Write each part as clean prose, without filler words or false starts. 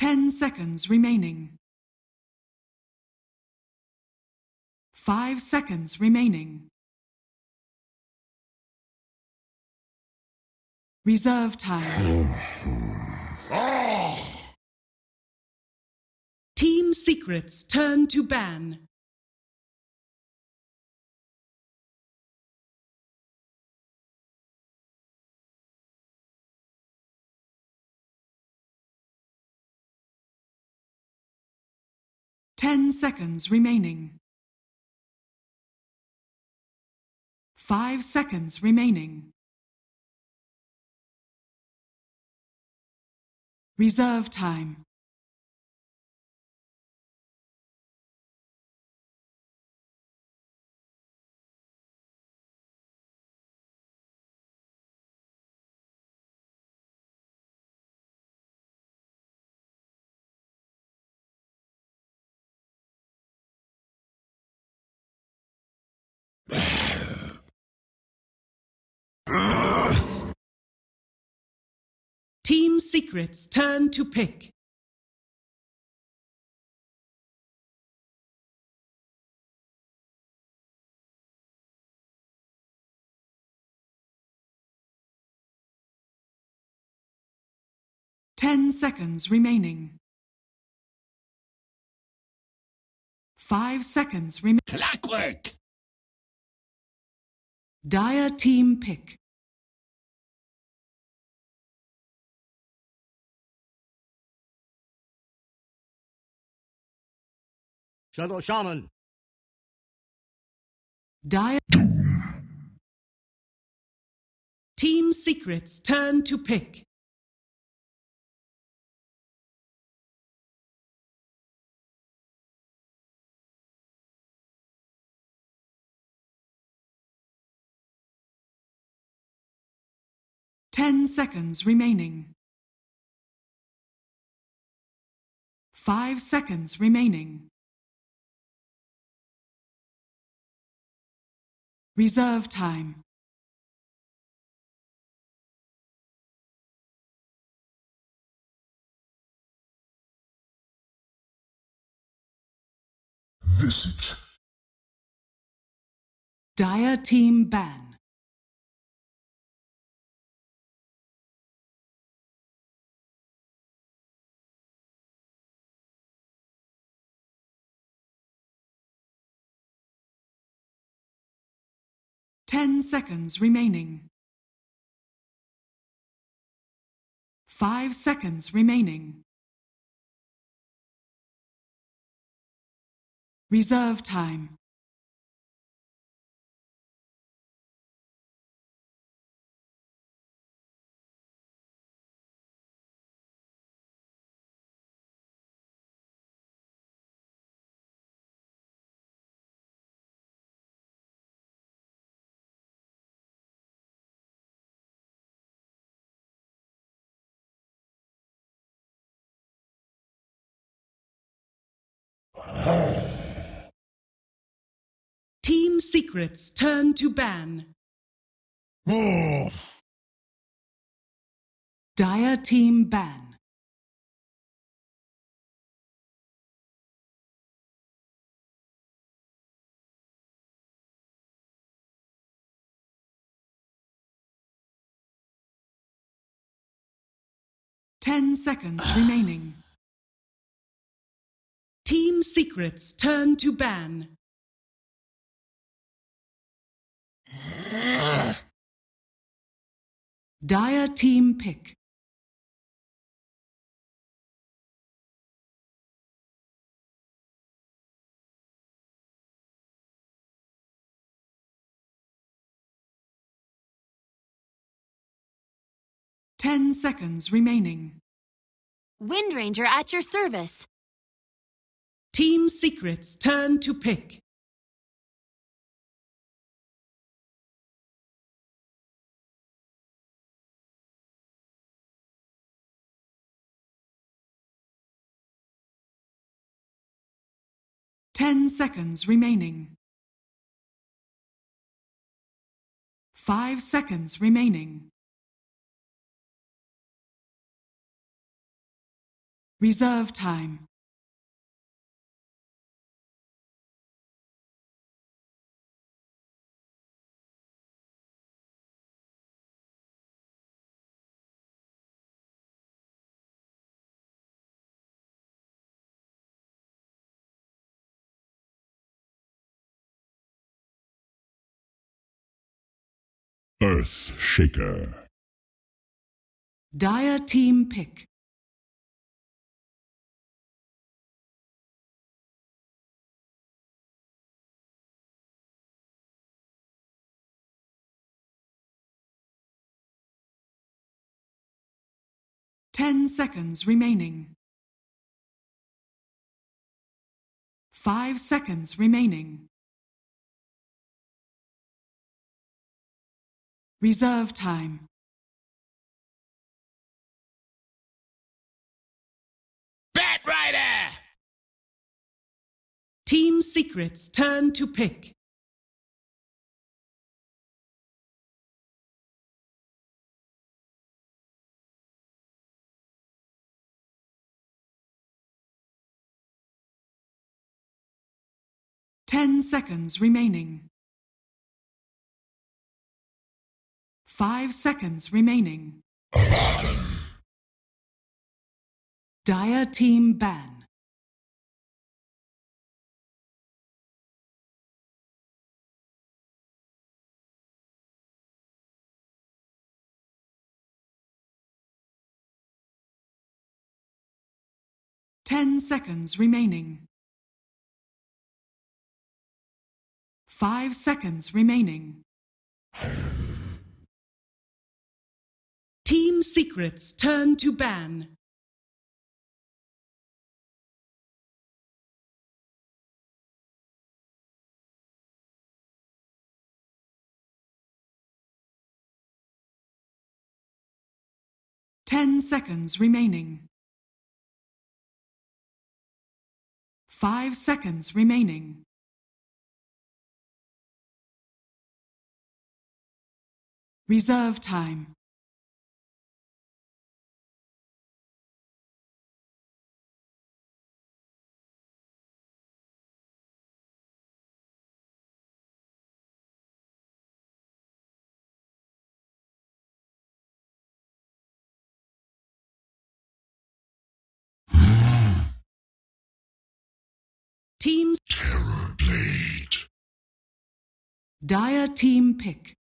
10 seconds remaining. 5 seconds remaining. Reserve time. Team secrets turn to ban. Ten seconds remaining. 5 seconds remaining. Reserve time. Team secrets turn to pick. Ten seconds remaining. 5 seconds remaining. Clockwork! Dire team pick. Shadow Shaman! Dire. Team secrets turn to pick. Ten seconds remaining. 5 seconds remaining. Reserve time. Visage. Dire team ban. Ten seconds remaining. 5 seconds remaining. Reserve time. Team secrets turn to ban. Dire team ban. Ten seconds remaining. Team secrets turn to ban. Dire team pick. Ten seconds remaining. Windranger at your service. Team secrets turn to pick. Ten seconds remaining. 5 seconds remaining. Reserve time. Earth Shaker. Dire team pick. Ten seconds remaining. 5 seconds remaining. Reserve time. Bat Rider! Team Secret's turn to pick. 10 seconds remaining. 5 seconds remaining. Dire team ban. Ten seconds remaining. 5 seconds remaining. Team Secret's turn to ban. Ten seconds remaining. 5 seconds remaining. Reserve time. Teams Terror Blade. Dire team pick.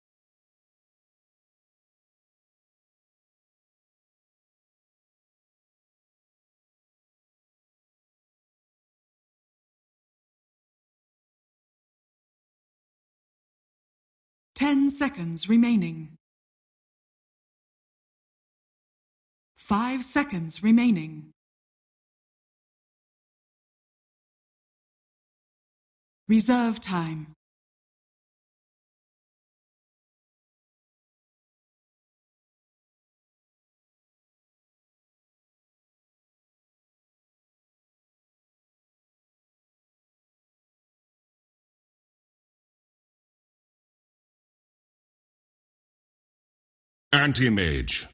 Ten seconds remaining. 5 seconds remaining. Reserve time. Anti-Mage.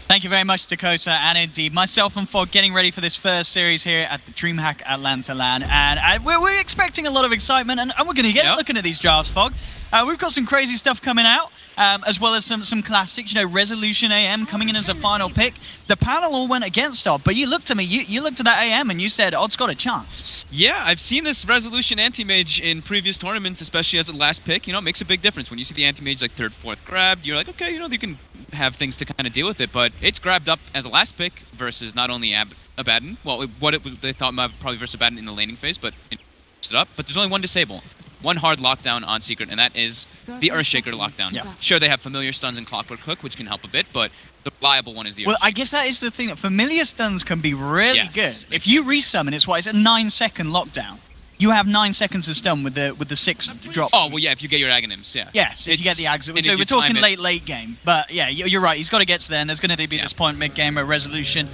Thank you very much, Dakota, and indeed myself and Fog getting ready for this first series here at the DreamHack Atlanta LAN, and we're expecting a lot of excitement, and we're going to get looking at these drafts, Fog. We've got some crazy stuff coming out, as well as some classics. You know, Resolution AM coming in as a final pick. The panel all went against Odd, but you looked at me, you looked at that AM, and you said Odd's got a chance. Yeah, I've seen this Resolution Anti-Mage in previous tournaments, especially as a last pick. You know, it makes a big difference. When you see the Anti-Mage like 3rd, 4th grabbed, you're like, okay, you know, you can have things to kind of deal with it, but it's grabbed up as a last pick versus not only Abaddon, well, they thought probably versus Abaddon in the laning phase, but it up. But there's only one disable. One hard lockdown on Secret, and that is the Earthshaker lockdown. Yeah. Sure, they have familiar stuns and Clockwork Hook, which can help a bit, but the reliable one is the Earthshaker. Well, I guess that is the thing, that familiar stuns can be really good. If you resummon, it's a 9-second lockdown. You have 9 seconds of stun with the 6 drop. Oh, well, yeah, if you get your Aghanims, yeah. Yes, if you get the Aghanims. So we're talking late game. But yeah, you're right, he's got to get to there, and there's going to be this point mid-game where Resolution,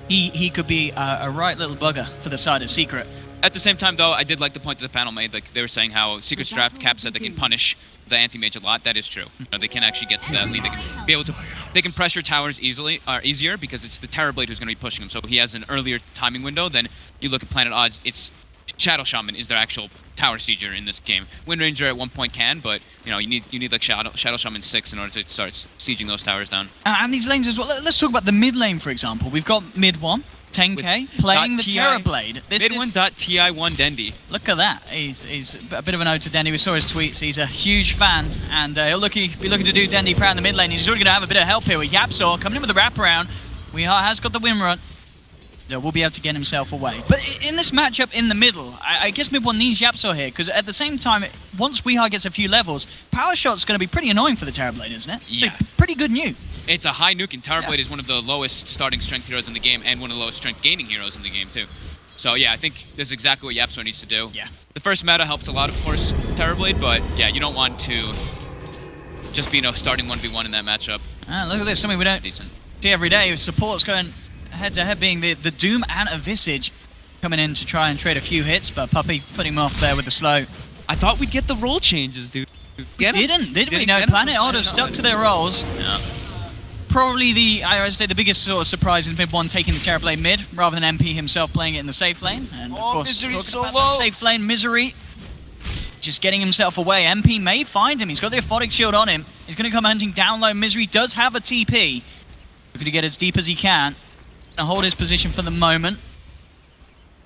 he could be a right little bugger for the side of Secret. At the same time, though, I did like the point that the panel made. Like, they were saying how Secret's draft cap said they can punish the anti-mage a lot. That is true. You know, they can actually get to that lead. They can be able to. They can pressure towers easier because it's the Terrorblade who's going to be pushing them. So he has an earlier timing window. Then you look at Planet Odds. It's Shadow Shaman is their actual tower sieger in this game. Wind Ranger at one point can, but you know you need like Shadow Shaman 6 in order to start sieging those towers down. And these lanes as well. Let's talk about the mid lane, for example. We've got mid 1. 10k playing the Terrorblade. Mid1.ti1 Dendi. Look at that. He's a bit of an ode to Dendi. We saw his tweets. He's a huge fan, and he'll be looking to do Dendi proud in the mid lane. He's already going to have a bit of help here with Yapsaw coming in with the wraparound. has got the win run. So will be able to get himself away. But in this matchup in the middle, I guess mid-1 needs Yapsaw here, because at the same time, once Weehaw gets a few levels, Power Shot's going to be pretty annoying for the Terrorblade, isn't it? Yeah. So pretty good nuke. It's a high nuke, and Terrorblade is one of the lowest starting strength heroes in the game, and one of the lowest strength gaining heroes in the game, too. So yeah, I think this is exactly what Yapsaw needs to do. Yeah. The first meta helps a lot, of course, Terrorblade, but yeah, you don't want to just be starting 1v1 in that matchup. Look at this, something we don't see every day. Support's going head-to-head, being the Doom and a Visage coming in to try and trade a few hits, but Puppey putting him off there with the slow. I thought we'd get the role changes, dude. Did we? No, Planet Odd have stuck to their roles. Yeah. Probably I would say the biggest sort of surprise is mid-1 taking the Terrorblade mid, rather than MP himself playing it in the safe lane. And of course, Misery's so about low. that safe lane, Misery just getting himself away. MP may find him. He's got the Aphotic Shield on him. He's going to come hunting down low. Misery does have a TP. Looking to get as deep as he can. Gonna hold his position for the moment.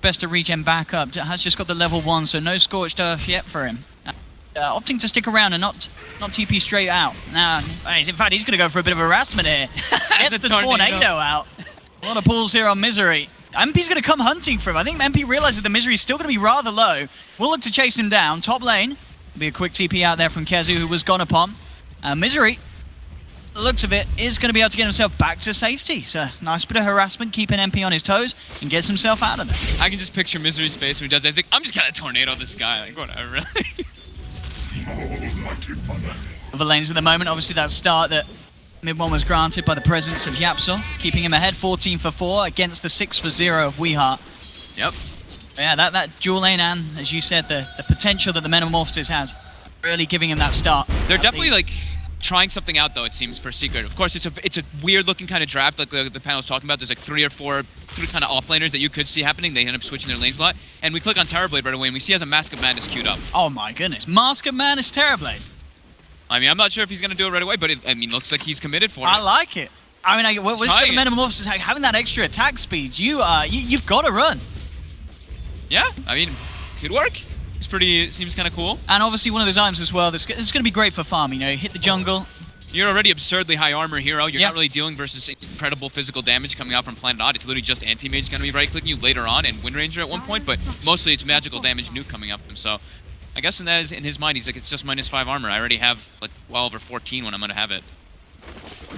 Best to regen back up. Has just got the level 1, so no Scorched Earth yet for him. Opting to stick around and not TP straight out. Now, in fact, he's going to go for a bit of harassment here. Gets the tornado out. A lot of pulls here on Misery. MP's going to come hunting for him. I think MP realizes the Misery is still going to be rather low. We'll look to chase him down. Top lane. Will be a quick TP out there from Kezu, who was gone upon. Misery, the looks of it, is going to be able to get himself back to safety. So nice bit of harassment, keeping MP on his toes, and gets himself out of there. I can just picture Misery's face when he does that. He's like, I'm just going to tornado this guy. Like, whatever, really. Other lanes at the moment, obviously that start that mid-1 was granted by the presence of Yapsaw, keeping him ahead 14 for 4 against the 6 for 0 of Weehaw. Yep. So yeah, that dual lane and, as you said, the potential that the Metamorphosis has, really giving him that start. They're definitely like trying something out, though, it seems, for Secret. Of course, it's a weird-looking kind of draft, like the panel's talking about. There's like three kind of off-laners that you could see happening. They end up switching their lanes a lot. And we click on Terrorblade right away, and we see he has a Mask of Madness queued up. Oh my goodness, Mask of Madness Terrorblade. I mean, I'm not sure if he's going to do it right away, but I mean, looks like he's committed for it. I like it. I mean, what's the Metamorphosis having that extra attack speed? You've got to run. Yeah, I mean, could work. It seems kind of cool. And obviously one of those items as well, it's going to be great for farm, you know, hit the jungle. You're already absurdly high armor hero. You're not really dealing versus incredible physical damage coming out from Planet Odd. It's literally just Anti-Mage going to be right-clicking you later on, and Wind Ranger at one point, but mostly it's magical damage nuke coming up. So I guess in his mind, he's like, it's just -5 armor. I already have like well over 14 when I'm going to have it.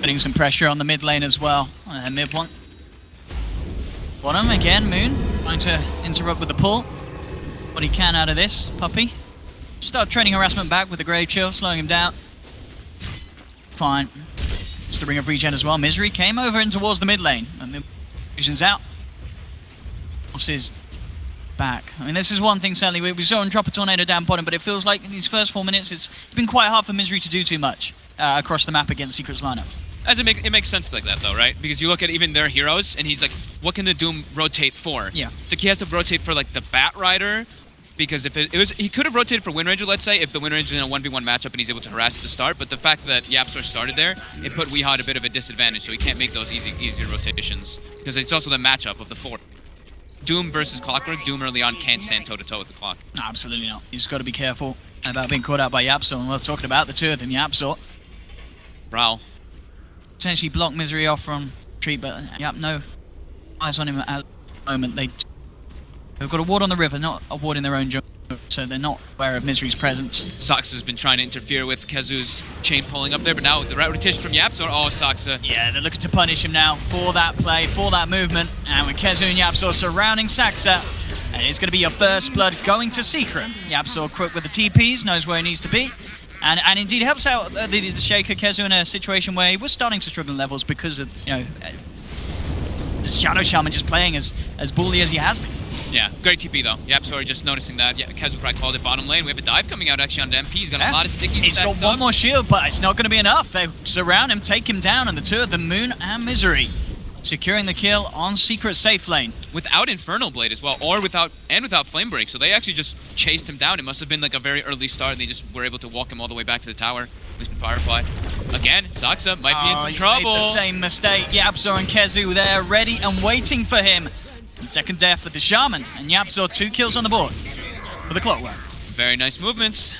Putting some pressure on the mid lane as well. Mid-1. Bottom again, Moon trying to interrupt with the pull. What he can out of this, Puppey. Start training harassment back with the Grave Chill, slowing him down. Fine. Just the Ring of Regen as well. Misery came over in towards the mid lane. And Fusion's out. Forces back. I mean, this is one thing, certainly. We saw him drop a tornado down bottom, but it feels like in these first 4 minutes, it's been quite hard for Misery to do too much across the map against Secret's lineup. It makes sense like that though, right? Because you look at even their heroes, and he's like, what can the Doom rotate for? Yeah. It's like he has to rotate for like the Bat Rider, because if it was, he could have rotated for Wind Ranger, let's say, if the Wind Ranger is in a 1v1 matchup and he's able to harass at the start. But the fact that YapzOr started there, it put Weehaw at a bit of a disadvantage, so he can't make those easier rotations. Because it's also the matchup of the 4. Doom versus Clockwork. Doom early on can't stand toe-to-toe with the clock. No, absolutely not. You just got to be careful about being caught out by YapzOr. And we're talking about the two of them, YapzOr. Prowl. Potentially block Misery off from Treat, but Yap, no eyes on him at the moment. They've got a ward on the river, not a ward in their own jungle, so they're not aware of Misery's presence. Soxa has been trying to interfere with Kezu's chain pulling up there, but now the right rotation from YapzOr. Oh, Soxa. Yeah, they're looking to punish him now for that play, for that movement. And with Kezu and YapzOr surrounding Soxa, and it's going to be your first blood going to Secret. YapzOr quick with the TPs, knows where he needs to be. And indeed helps out the Shaker Kezu in a situation where he was starting to struggle in levels because of, you know, the Shadow Shaman just playing as bully as he has been. Yeah, great TP though. YapzOr just noticing that. Yeah, Kezu probably called it bottom lane. We have a dive coming out actually on MP. He's got a lot of stickies. He's got one more shield, but it's not going to be enough. They surround him, take him down, and the two of them, Moon and Misery, securing the kill on Secret safe lane. Without Infernal Blade as well, or without Flame Break. So they actually just chased him down. It must have been like a very early start, and they just were able to walk him all the way back to the tower. At least in Firefly. Again, Soxa might be in some trouble. Made the same mistake. YapzOr and Kezu there, ready and waiting for him. And second death for the Shaman, and YapzOr 2 kills on the board for the Clockwork. Very nice movements.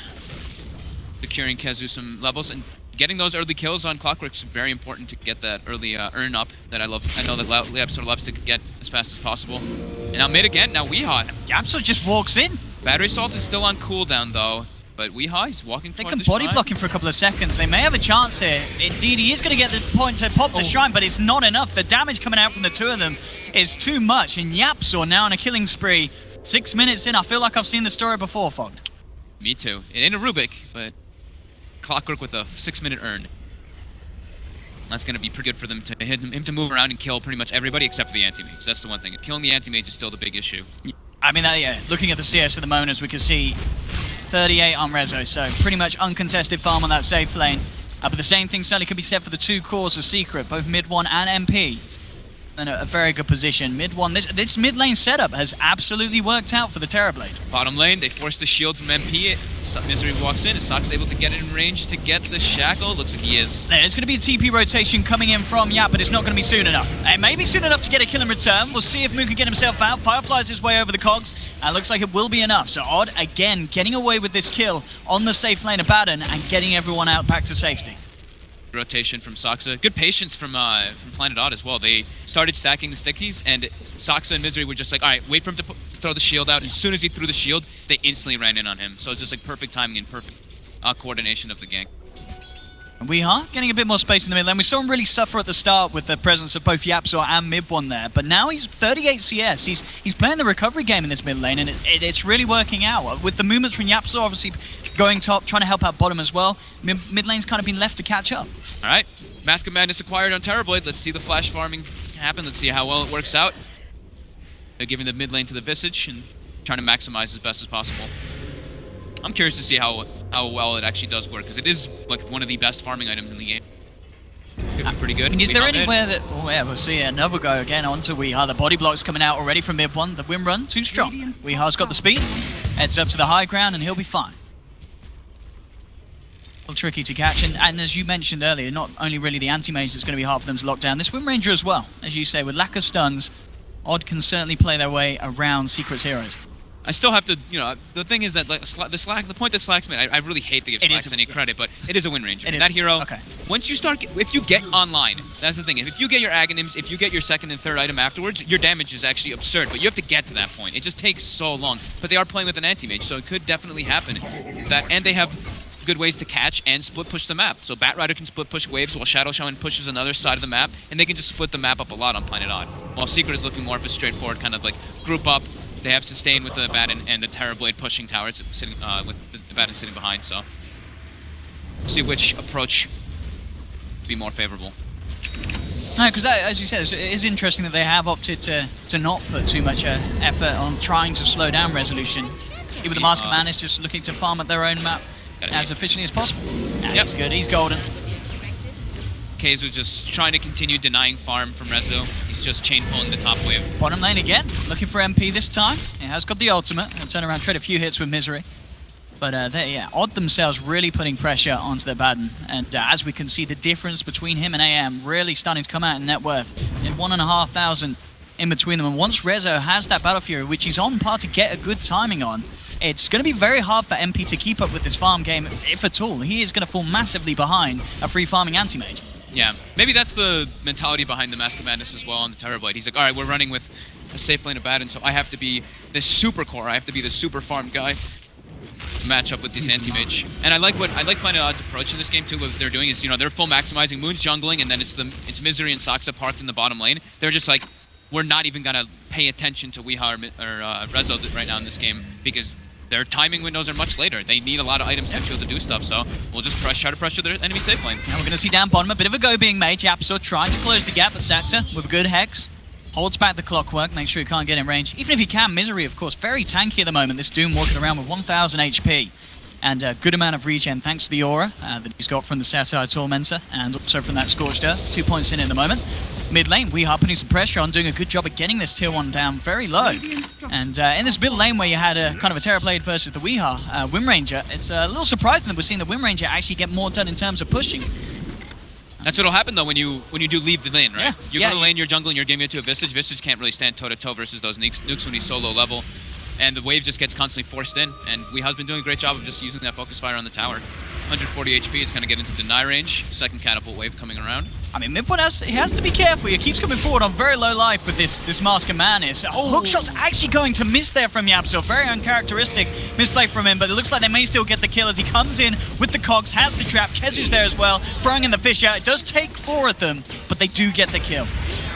Securing Kezu some levels, and getting those early kills on Clockwork is very important to get that early earn up that I love. I know that YapzOr loves to get as fast as possible. And now mid again, now Weehaw. YapzOr just walks in. Battery Assault is still on cooldown though, but Weehaw, he's walking for the shrine. They can body block him for a couple of seconds. They may have a chance here. Indeed, he is going to get the point to pop the shrine, but it's not enough. The damage coming out from the two of them is too much, and YapzOr now on a killing spree. 6 minutes in, I feel like I've seen the story before, Fogged. Me too. It ain't a Rubik, but Clockwork with a 6-minute earn. That's going to be pretty good for them to hit him to move around and kill pretty much everybody except for the anti-mage. That's the one thing. Killing the anti-mage is still the big issue. I mean, yeah, looking at the CS at the moment, as we can see, 38 on Rezo, so pretty much uncontested farm on that safe lane. But the same thing certainly can be said for the two cores of Secret, both mid 1 and MP. In a very good position. Mid 1, this mid lane setup has absolutely worked out for the Terrorblade. Bottom lane, they forced the shield from MP. Misery walks in, and Sox able to get in range to get the shackle. Looks like he is. There's going to be a TP rotation coming in from Yap, but it's not going to be soon enough. It may be soon enough to get a kill in return. We'll see if Moon can get himself out. Fireflies his way over the cogs, and looks like it will be enough. So Odd, again, getting away with this kill on the safe lane of Baden and getting everyone out back to safety. Rotation from Soxa. Good patience from Planet Odd as well. They started stacking the stickies, and Soxa and Misery were just like, all right, wait for him to throw the shield out. As soon as he threw the shield, they instantly ran in on him. So it's just like perfect timing and perfect coordination of the gang. Weehaw getting a bit more space in the mid lane. We saw him really suffer at the start with the presence of both YapzOr and Mid1 there, but now he's 38 CS. He's playing the recovery game in this mid lane, and it's really working out. With the movements from YapzOr obviously going top, trying to help out bottom as well, mid lane's kind of been left to catch up. All right, Mask of Madness acquired on Terrorblade. Let's see the flash farming happen. Let's see how well it works out. They're giving the mid lane to the Visage and trying to maximize as best as possible. I'm curious to see how well it actually does work, because it is like one of the best farming items in the game. Could be pretty good. Is there anywhere that... Oh yeah, we'll see another go again onto Weehaw. The body block's coming out already from mid 1. The win run, too strong. Weehaw's got the speed, heads up to the high ground, and he'll be fine. A little tricky to catch, and as you mentioned earlier, not only really the anti-mage that's going to be hard for them to lock down, this Wind Ranger as well. As you say, with lack of stuns, Odd can certainly play their way around Secret's heroes. I still have to, the thing is that like the point that Slack's made, I really hate to give Slacks any credit, but it is a Wind Ranger. That hero, once you start, if you get online, that's the thing. If you get your Aghanims, if you get your second and third item afterwards, your damage is actually absurd, but you have to get to that point. It just takes so long. But they are playing with an anti-mage, so it could definitely happen. And they have good ways to catch and split push the map. So Bat Rider can split push waves while Shadow Shaman pushes another side of the map, and they can just split the map up a lot on Planet Odd. While Secret is looking more of a straightforward kind of like group up. They have Sustain with the Batten and the Terrorblade pushing towers, sitting with the Batten sitting behind, so see which approach would be more favorable. Because as you said, it is interesting that they have opted to not put too much effort on trying to slow down Resolution. Even the Mask of Man is just looking to farm at their own map as efficiently as possible. He's good, he's golden. Keizu just trying to continue denying farm from Rezo. He's just chain pulling the top wave. Bottom lane again, looking for MP this time. He has got the ultimate. He'll turn around, trade a few hits with Misery. But they, Odd themselves really putting pressure onto their Baden. And as we can see, the difference between him and AM really starting to come out in net worth. In 1,500 in between them. And once Rezo has that Battle Fury, which he's on par to get a good timing on, it's going to be very hard for MP to keep up with this farm game, if at all. He is going to fall massively behind a free farming anti-mage. Yeah, maybe that's the mentality behind the Mask of Madness as well on the Terrorblade. He's like, all right, we're running with a safe lane of Baden, so I have to be this super core. I have to be the super farm guy. Match up with this anti-mage. And I like Planet Odd's approach in this game too. What they're doing is, they're full maximizing. Moon's jungling, and then it's Misery and Saksa parked in the bottom lane. They're just like, we're not even gonna pay attention to Weeha or Rezo right now in this game because their timing windows are much later. They need a lot of items to be able to do stuff, so we'll just try to pressure their enemy safe lane. Now we're going to see down bottom a bit of a go being made. Yapso trying to close the gap, but Saksa with a good hex holds back the clockwork, make sure he can't get in range. Even if he can, Misery, of course, very tanky at the moment. This Doom walking around with 1,000 HP and a good amount of regen thanks to the aura that he's got from the Sassai Tormentor and also from that Scorched Earth. 2 points in at the moment. Mid lane, Weeha putting some pressure on, doing a good job of getting this tier 1 down very low. And in this middle lane where you had a kind of a Terrorblade versus the Weeha Wind Ranger, it's a little surprising that we're seeing the Wind Ranger actually get more done in terms of pushing. That's what'll happen though when you do leave the lane, right? Yeah. You go to the lane, you're jungling, you're giving it to a Visage. Visage can't really stand toe-to-toe versus those nukes when he's so low level. And the wave just gets constantly forced in. And Weeha's been doing a great job of just using that focus fire on the tower. 140 HP, it's going to get into deny range. Second catapult wave coming around. I mean, Midpoint he has to be careful. He keeps coming forward on very low life with this Mask of Madness. Hookshot's actually going to miss there from Yapso. Very uncharacteristic misplay from him, but it looks like they may still get the kill as he comes in with the cogs, has the trap. Kezu's there as well, throwing in the fish out. It does take 4 of them, but they do get the kill.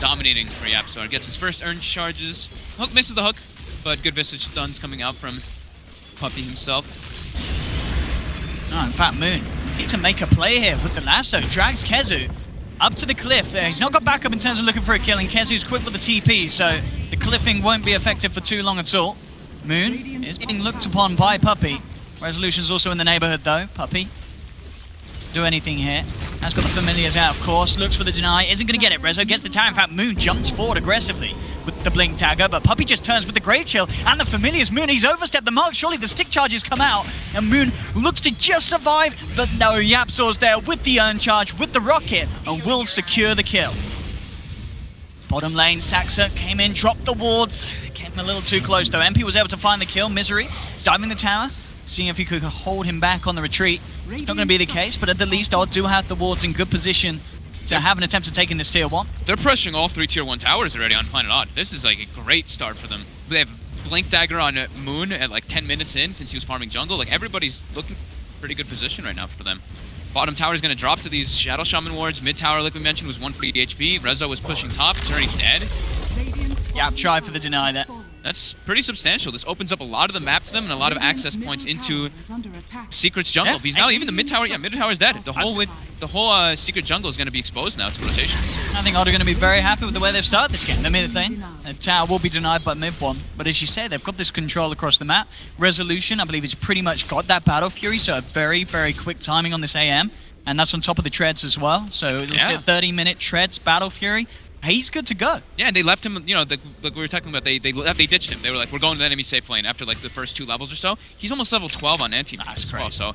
Dominating for Yapso. Gets his first earned charges. Hook misses the hook, but good Visage stuns coming out from Puppey himself. Oh, in fact, Moon need to make a play here with the lasso. Drags Kezu up to the cliff there. He's not got backup in terms of looking for a kill, and Kezu's quick with the TP, so the cliffing won't be effective for too long at all. Moon is getting looked upon by Puppey. Resolution's also in the neighborhood though. Puppey do anything here. Has got the familiars out, of course. Looks for the deny. Isn't going to get it. Rezo gets the tower. In fact, Moon jumps forward aggressively with the blink dagger, but Puppey just turns with the Grave Chill and the familiars. Moon, he's overstepped the mark. Surely the stick charges come out, and Moon looks to just survive, but no, Yapso's there with the earn charge, with the rocket, and will secure the kill. Bottom lane, Saksa came in, dropped the wards. Came a little too close though. MP was able to find the kill. Misery diving the tower, seeing if he could hold him back on the retreat. It's not going to be the case, but at the least Odd do have the wards in good position to have an attempt at taking this tier 1. They're pressuring all 3 tier 1 towers already on Planet Odd. This is like a great start for them. They have Blink Dagger on Moon at like 10 minutes in since he was farming jungle. Like everybody's looking pretty good position right now for them. Bottom tower is going to drop to these Shadow Shaman wards. Mid tower, like we mentioned, was 140 HP. Rezo was pushing top. It's already dead. Yap, try for the deny there. That's pretty substantial. This opens up a lot of the map to them and a lot of access points into Secret's jungle. Because now even the mid tower, mid tower is dead. The whole Secret jungle is going to be exposed now to rotations. I think Odd are going to be very happy with the way they've started this game. The mid lane, the tower will be denied by mid one, but as you say, they've got this control across the map. Resolution, I believe, has pretty much got that Battle Fury, so a very, very quick timing on this AM, and that's on top of the treads as well. So it'll be a 30-minute treads Battle Fury. He's good to go. Yeah, and they left him, you know, like we were talking about, they ditched him. They were like, we're going to the enemy safe lane after like the first 2 levels or so. He's almost level 12 on anti-mage as well, so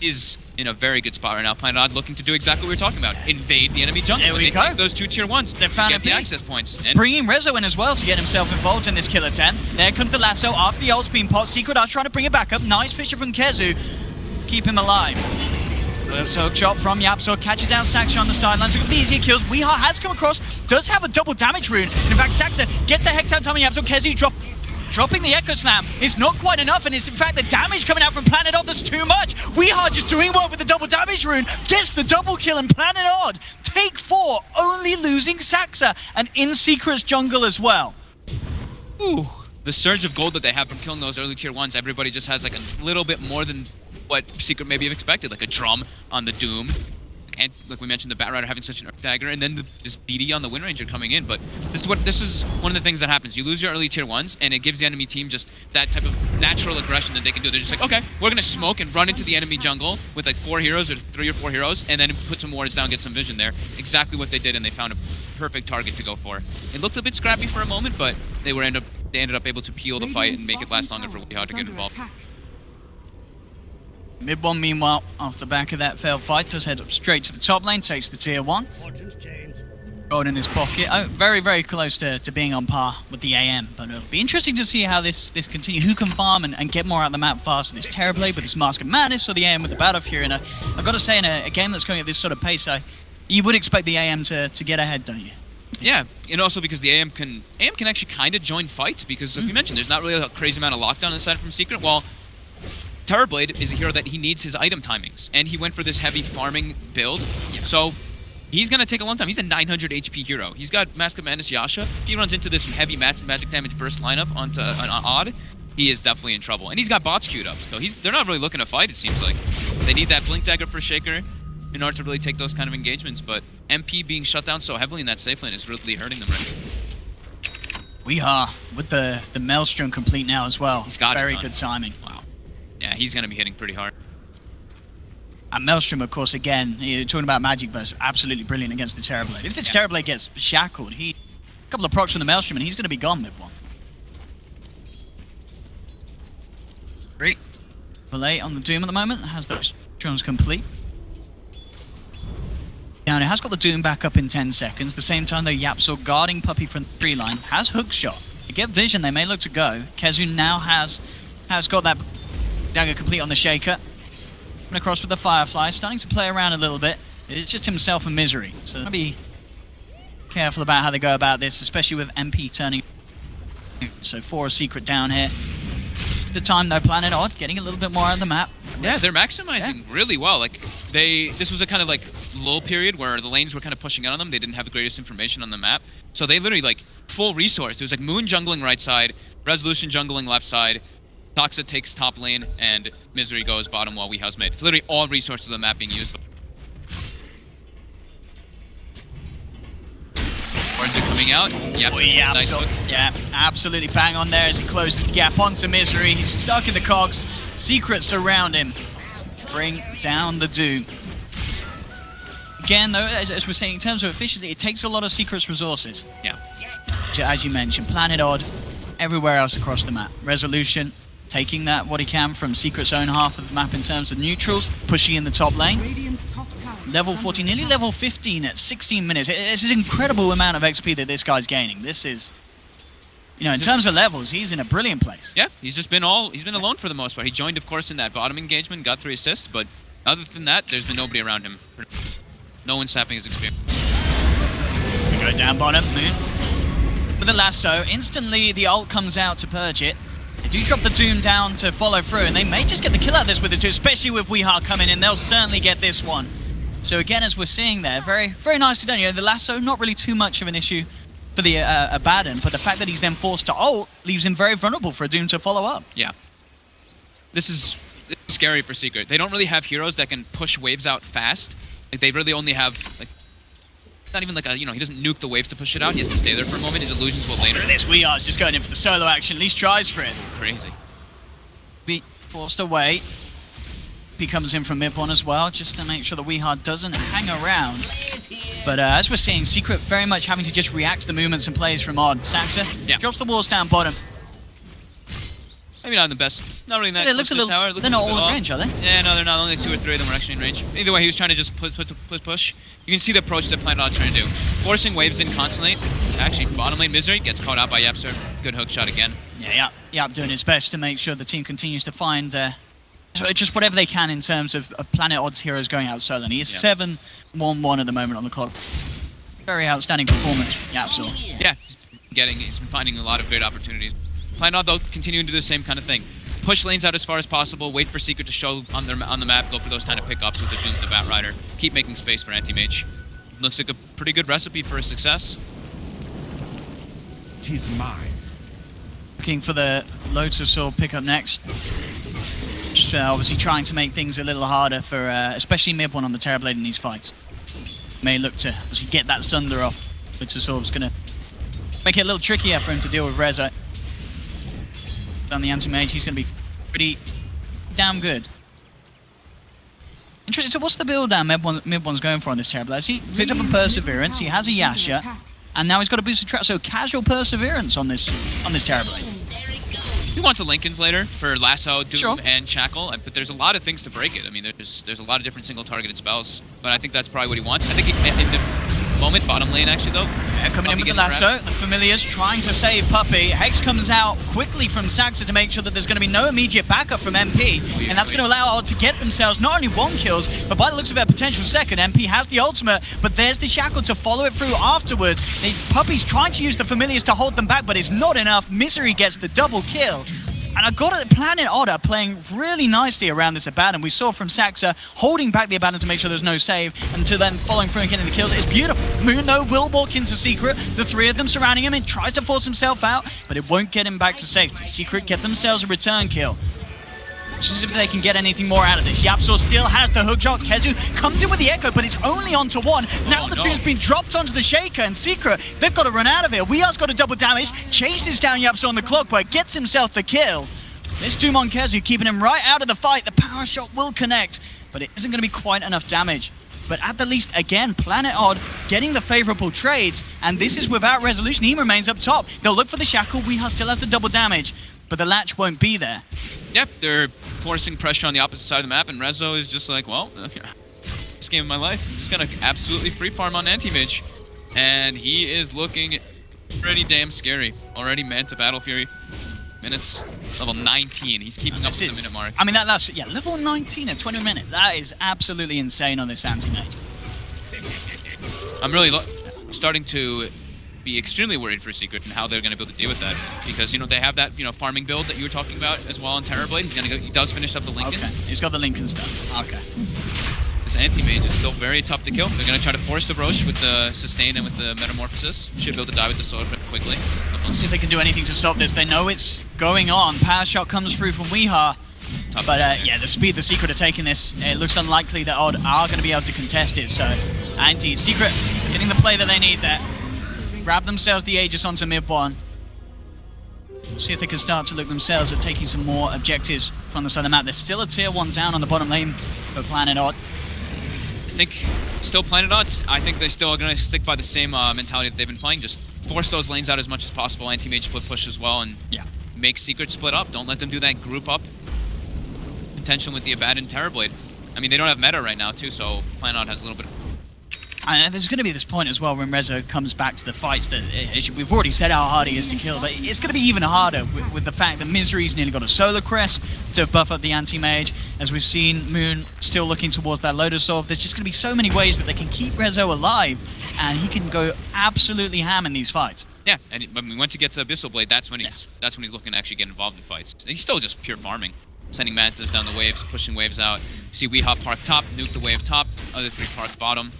is in a very good spot right now. Planet Odd looking to do exactly what we were talking about. Invade the enemy jungle. There we go. Take those 2 tier 1s. They found get the access points. And bringing Rezo in as well to get himself involved in this killer 10. There comes the lasso after the ult's been popped. Secret Arch trying to bring it back up. Nice Fisher from Kezu. Keep him alive. So chop from Yapso, catches down Saksa on the sidelines. Look at the easier kills. Weeha has come across, does have a double damage rune. In fact, Saksa gets the Hex out time on Yapso. Kezu dropping the Echo Slam is not quite enough, and it's in fact the damage coming out from Planet Odd that's too much. Weeha just doing well with the double damage rune, gets the double kill, and Planet Odd take 4, only losing Saksa and in Secret's jungle as well. Ooh. The surge of gold that they have from killing those early tier 1s, everybody just has like a little bit more than what Secret maybe have expected, like a drum on the Doom. like we mentioned, the Batrider having such an Earth Dagger, and then this DD on the Wind Ranger coming in. But this is one of the things that happens. You lose your early tier 1s, and it gives the enemy team just that type of natural aggression that they can do. They're just like, okay, we're gonna smoke and run into the enemy jungle with like 4 heroes or 3 or 4 heroes, and then put some wards down, get some vision there. Exactly what they did, and they found a perfect target to go for. It looked a bit scrappy for a moment, but they ended up able to peel the fight and make it last longer for Weehawk to get involved. Mid one, meanwhile, off the back of that failed fight, does head up straight to the top lane, takes the tier 1. Gold in his pocket. Oh, very, very close to being on par with the AM. But it'll be interesting to see how this continues. Who can farm and get more out of the map faster? This Terrorblade with this Mask of Madness, or the AM with the Battle Fury? And I've got to say, in a game that's going at this sort of pace, you would expect the AM to get ahead, don't you? Yeah, and also because the AM can actually kind of join fights, because like you mentioned, there's not really a crazy amount of lockdown aside from Secret. Well, Terrorblade is a hero that he needs his item timings, and he went for this heavy farming build, so he's going to take a long time. He's a 900 HP hero. He's got Mask of Madness Yasha. If he runs into this heavy magic damage burst lineup on Odd, he is definitely in trouble. And he's got bots queued up, so they're not really looking to fight, it seems like. They need that Blink Dagger for Shaker in order to really take those kind of engagements, but MP being shut down so heavily in that safe lane is really hurting them right now. We are with the Maelstrom complete now as well. He's got very good timing. Wow. Yeah, he's going to be hitting pretty hard. And Maelstrom, of course, again, you're talking about Magic Burst, absolutely brilliant against the Terrorblade. If this Terrorblade gets shackled, a couple of procs from the Maelstrom and he's going to be gone mid one. Great. Valet on the Doom at the moment, has those drones complete. Now, it has got the Doom back up in 10 seconds. At the same time, though, Yapsor guarding Puppey from the tree line has hook shot. To get vision, they may look to go. Kezu now has got that dagger complete on the Shaker. And across with the Firefly, starting to play around a little bit. It's just himself and Misery. So they'll be careful about how they go about this, especially with MP turning. So 4 Secret down here. The time, though, Planet Odd getting a little bit more out of the map. Yeah, they're maximizing really well. Like this was a kind of like lull period where the lanes were kind of pushing out on them. They didn't have the greatest information on the map, so they literally like full resource. It was like Moon jungling right side, Resolution jungling left side, Toxa takes top lane, and Misery goes bottom while Weehawk's mid. It's literally all resources of the map being used. Words are coming out. Yep. Oh, yeah, nice hook. Yeah, absolutely bang on there as he closes the gap onto Misery. He's stuck in the cogs. Secrets surround him. Bring down the Doom. Again, though, as we're saying, in terms of efficiency, it takes a lot of Secrets resources. Yeah. As you mentioned, Planet Odd, everywhere else across the map. Resolution, taking that what he can from Secret's own half of the map in terms of neutrals, pushing in the top lane. Level 14, nearly level 15 at 16 minutes. It's an incredible amount of XP that this guy's gaining. This is, you know, in terms of levels, he's in a brilliant place. Yeah, he's been alone for the most part. He joined, of course, in that bottom engagement, got 3 assists, but other than that, there's been nobody around him. No one sapping his experience. We go down bottom, Moon. With the lasso, instantly the ult comes out to purge it. They do drop the Doom down to follow through, and they may just get the kill out of this with the 2, especially with Weehawk coming in. They'll certainly get this one. So again, as we're seeing there, very, very nicely done. You know, the lasso, not really too much of an issue for the Abaddon, but the fact that he's then forced to ult leaves him very vulnerable for a Doom to follow up. Yeah. This is scary for Secret. They don't really have heroes that can push waves out fast. Like, they really only have, like, not even like a, you know, he doesn't nuke the waves to push it out. He has to stay there for a moment. His illusions will later. This Weehawk's just going in for the solo action. At least tries for it. Crazy. Be forced away. He comes in from mid one as well, just to make sure the Weehawk doesn't hang around. But as we're seeing, Secret very much having to just react to the movements and plays from Odd. Saxa drops the walls down bottom. Maybe not in the best. Not really that it looks a little. Tower. They're not all in range, are they? Yeah, no, they're not. Only 2 or 3 of them were actually in range. Either way, he was trying to just push. You can see the approach that Planet Odd's trying to do. Forcing waves in constantly. Actually, bottom lane Misery gets caught out by Yapsor. Good hook shot again. Yeah, Yap doing his best to make sure the team continues to find just whatever they can in terms of Planet Odd's heroes going out solo. And he is 7-1-1 at the moment on the clock. Very outstanding performance, Yapsor. Yeah, he's been finding a lot of great opportunities. Planet Odd, though, continuing to do the same kind of thing. Push lanes out as far as possible, wait for Secret to show on the map, go for those kind of pickups with the Doom, the Batrider. Keep making space for Anti-Mage. Looks like a pretty good recipe for a success. 'Tis mine. Looking for the Lotus Sword pickup next. Just obviously trying to make things a little harder for, especially mid one on the Terrorblade in these fights. May look to obviously get that Sunder off, which is sort of going to make it a little trickier for him to deal with Rezo. On the anti-mage, he's going to be pretty damn good. Interesting, so what's the build down Mid1's going for on this Terrorblade? He picked up a Perseverance, he has a Yasha, and now he's got a boosted trap, so casual Perseverance on this Terrorblade. He wants a Linken's later for Lasso, Doom, sure, and Shackle, but there's a lot of things to break it. I mean, there's a lot of different single-targeted spells, but I think that's probably what he wants. I think in the moment, bottom lane actually, though. Coming in with the Lasso, the Familiars trying to save Puppey. Hex comes out quickly from Saxa to make sure that there's going to be no immediate backup from MP, and that's going to allow Odd to get themselves not only 1 kills, but by the looks of their potential second. MP has the ultimate, but there's the Shackle to follow it through afterwards. Puppey's trying to use the Familiars to hold them back, but it's not enough. Misery gets the double kill. And I got it, Planet Odd are playing really nicely around this Abaddon. We saw from Saxa holding back the Abaddon to make sure there's no save, and to then following through and getting the kills. It's beautiful. Moon, though, will walk into Secret. The 3 of them surrounding him and tries to force himself out, but it won't get him back to safety. Secret get themselves a return kill. Just if they can get anything more out of this. Yapzor still has the hook shot. Kezu comes in with the Echo, but it's only onto 1. Now the Doom's been dropped onto the Shaker, and Secret, they've got to run out of here. Weehar's got a double damage, chases down Yapzor on the clock, but gets himself the kill. This Doom on Kezu keeping him right out of the fight. The power shot will connect, but it isn't going to be quite enough damage. But at the least, again, Planet Odd getting the favorable trades, and this is without resolution. He remains up top. They'll look for the Shackle. Weehar still has the double damage, but the latch won't be there. Yep, they're forcing pressure on the opposite side of the map, and Rezo is just like, well, this game of my life, I'm just going to absolutely free farm on Anti-Mage. And he is looking pretty damn scary. Already Manta Battle Fury. Minutes, level 19. He's keeping up with the minute mark. I mean, that's, yeah, level 19 at 20 minutes. That is absolutely insane on this Anti-Mage. I'm really starting to be extremely worried for Secret and how they're going to be able to deal with that, because they have that farming build that you were talking about as well on Terrorblade. He does finish up the Linken. Okay, he's got the Linken stuff. Okay. This Anti-Mage is still very tough to kill. They're going to try to force the Roche with the sustain and with the Metamorphosis. Should be able to die with the sword quickly. Let's see if they can do anything to stop this. They know it's going on. Power shot comes through from Weehar. But yeah, the speed, the Secret are taking this. It looks unlikely that Odd are going to be able to contest it. So Secret getting the play that they need there. Grab themselves the Aegis onto Mid1. See if they can start to look themselves at taking some more objectives from the side of the map. There's still a tier 1 down on the bottom lane for Planet Odd. I think still Planet Odd. I think they still are going to stick by the same mentality that they've been playing. Just force those lanes out as much as possible. Anti-Mage split push as well, and make Secret split up. Don't let them do that group up contention with the Abaddon Terrorblade. I mean, they don't have meta right now too, so Planet Odd has a little bit of... And there's going to be this point as well when Rezo comes back to the fights that we've already said how hard he is to kill, but it's going to be even harder with the fact that Misery's nearly got a Solar Crest to buff up the Anti-Mage. As we've seen, Moon still looking towards that Lotus Orb. There's just going to be so many ways that they can keep Rezo alive, and he can go absolutely ham in these fights. Yeah, and I mean, once he gets Abyssal Blade, that's when he's looking to actually get involved in fights. And he's still just pure farming, sending Mantas down the waves, pushing waves out. You see Weehop park top, nuke the wave top, other 3 park bottom.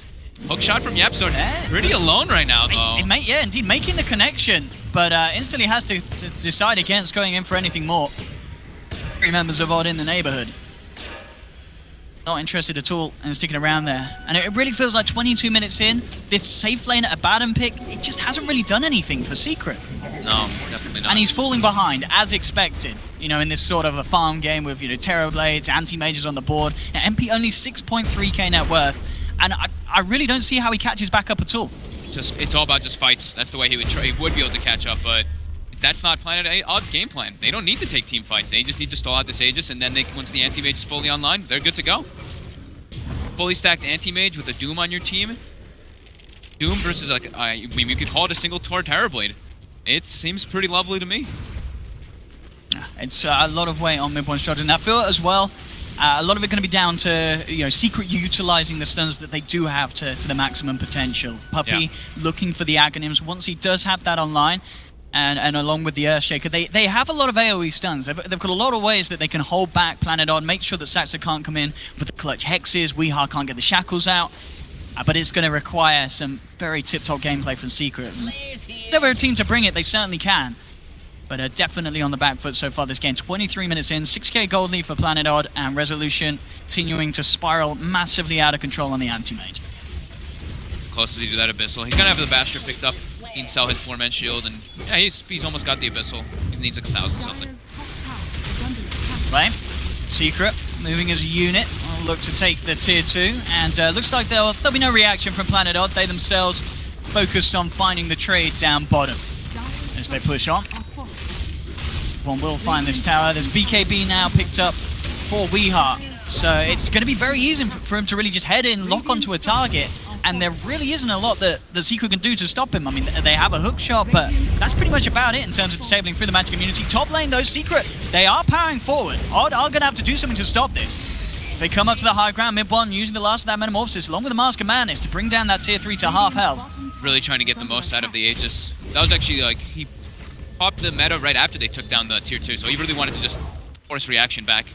Hook shot from Yapzor, pretty alone right now, though. Yeah, indeed, making the connection, but instantly has to decide against going in for anything more. 3 members of Odd in the neighborhood. Not interested at all in sticking around there. And it really feels like 22 minutes in, this safe lane at Abaddon pick, it just hasn't really done anything for Secret. No, definitely not. And he's falling behind, as expected, in this sort of a farm game with, Terrorblades, Anti-Mages on the board. MP only 6.3k net worth. And I really don't see how he catches back up at all. It's all about just fights. That's the way he would try. He would be able to catch up, but that's not Planet Odd's game plan. They don't need to take team fights. They just need to stall out this Aegis, and then once the Anti-Mage is fully online, they're good to go. Fully stacked Anti-Mage with a Doom on your team. Doom versus, you could call it a single Tor Terrorblade. It seems pretty lovely to me. It's a lot of weight on Mid1's shoulders. And I feel as well, a lot of it going to be down to Secret utilizing the stuns that they do have to the maximum potential. Puppey looking for the Aghanims once he does have that online, and along with the Earthshaker, they have a lot of AoE stuns. They've got a lot of ways that they can hold back Planet Odd, make sure that Saxa can't come in with the clutch hexes. Weehar can't get the shackles out, but it's going to require some very tip-top gameplay from Secret. If they're a team to bring it, they certainly can. But definitely on the back foot so far this game. 23 minutes in, 6k gold lead for Planet Odd, and Resolution continuing to spiral massively out of control on the Anti-Mage. close does he do that Abyssal? He's gonna have the Bastion picked up. He can sell his 4-man shield, and yeah, he's almost got the Abyssal. He needs like 1,000 something. Play. Secret moving as a unit. Will look to take the tier 2, and looks like there'll be no reaction from Planet Odd. They themselves focused on finding the trade down bottom as they push on. One will find this tower. There's BKB now picked up for Weeheart. So it's going to be very easy for him to really just head in, lock onto a target, and there really isn't a lot that the Secret can do to stop him. I mean, they have a hook shot, but that's pretty much about it in terms of disabling through the Magic immunity. Top lane, though, Secret, they are powering forward. Odd are going to have to do something to stop this. They come up to the high ground, mid-1, using the last of that Metamorphosis, along with the Mask of Madness, to bring down that tier 3 to half health. Really trying to get the most out of the Aegis. That was actually, like, he popped the meta right after they took down the tier 2, so he really wanted to just force reaction back.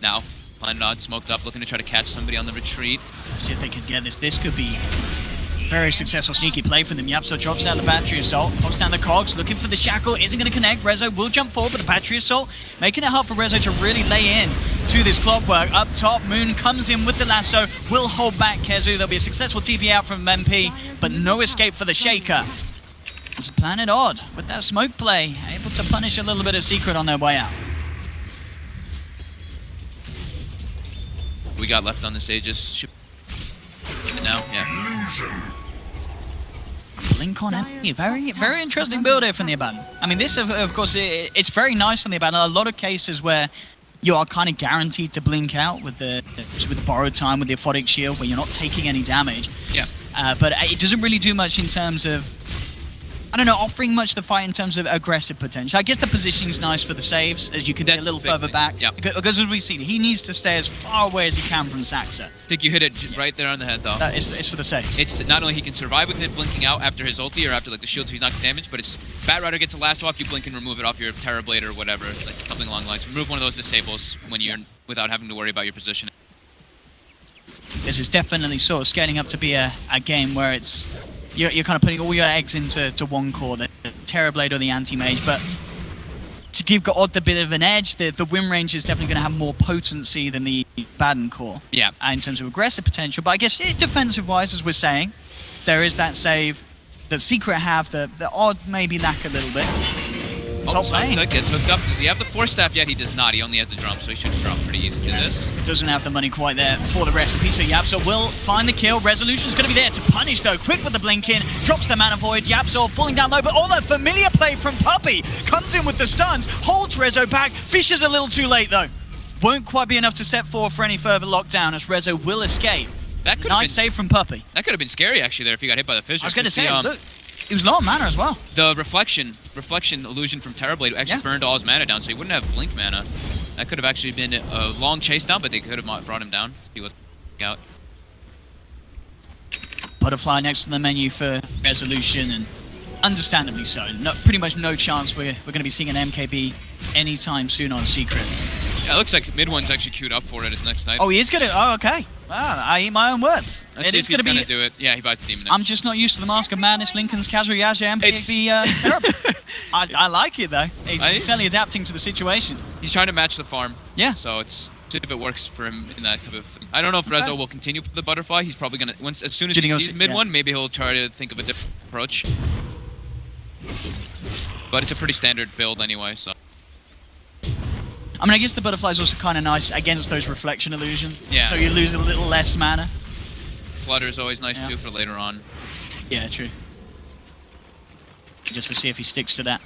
Now, Planet Odd smoked up, looking to try to catch somebody on the retreat. Let's see if they can get this. This could be a very successful sneaky play for them. Yapso drops down the Battery Assault, pops down the cogs, looking for the Shackle, isn't going to connect. Rezo will jump forward, but the Battery Assault making it hard for Rezo to really lay in to this Clockwork. Up top, Moon comes in with the lasso, will hold back Kezu. There'll be a successful TP out from MP, but no escape for the Shaker. It's Planet Odd with that smoke play, able to punish a little bit of Secret on their way out. We got left on this Aegis. Now, yeah. Blink on MP, very interesting build here from the Abaddon. I mean, this, of course, it's very nice on the Abaddon. A lot of cases where you are kind of guaranteed to blink out with the borrowed time, with the Aphotic Shield, where you're not taking any damage. Yeah. But it doesn't really do much in terms of, I don't know, offering much to the fight in terms of aggressive potential. I guess the positioning's nice for the saves, as you can get a little further back. Yep. Because as we've seen, he needs to stay as far away as he can from Saxa. I think you hit it right there on the head, though. It's for the saves. It's not only he can survive with it blinking out after his ulti or after like the shield so he's not damaged, but it's Batrider gets a lasso off, you blink and remove it off your Terror Blade or whatever, like something along the lines. Remove one of those disables when you're without having to worry about your position. This is definitely sort of scaling up to be a game where it's you're kind of putting all your eggs into one core, the Terror Blade or the Anti-Mage, but to give Odd a bit of an edge, the win range is definitely going to have more potency than the Baden core. Yeah. In terms of aggressive potential, but I guess defensive-wise, as we're saying, there is that save that Secret have that Odd maybe lack a little bit. Top lane. Gets hooked up. Does he have the Force Staff yet? He does not. He only has the drum, so he should drop pretty easy to this. Doesn't have the money quite there for the recipe, so Yapso will find the kill. Resolution's going to be there to punish, though. Quick with the blink in, drops the Mana Void. Yapso falling down low, but all that familiar play from Puppey comes in with the stuns, holds Rezo back. Fisher's a little too late, though. Won't quite be enough to set forward for any further lockdown as Rezo will escape. That could nice save from Puppey. That could have been scary, actually, there if he got hit by the Fissure. I was going to say, look. It was low on mana as well. The reflection illusion from Terrorblade actually burned all his mana down, so he wouldn't have blink mana. That could have actually been a long chase down, but they could have brought him down. He was out. Butterfly next to the menu for Resolution, and understandably so. Pretty much no chance we're going to be seeing an MKB anytime soon on Secret. Yeah, it looks like mid-one's actually queued up for it as next night. Oh, he is going to... Oh, okay. I eat my own words. It is going to do it. Yeah, he bites the demon. I'm just not used to the Mask of Madness, Lincoln's Kazuyaja, MKB terrible. I like it, though. He's certainly adapting to the situation. He's trying to match the farm. Yeah. So it's... see if it works for him in that type of thing. I don't know if Rezo will continue for the Butterfly. He's probably going to... as soon as he sees mid-one, maybe he'll try to think of a different approach. But it's a pretty standard build anyway, so... I mean, I guess the Butterfly is also kind of nice against those reflection illusions. Yeah. So you lose a little less mana. Flutter is always nice to do for later on. Yeah, true. Just to see if he sticks to that.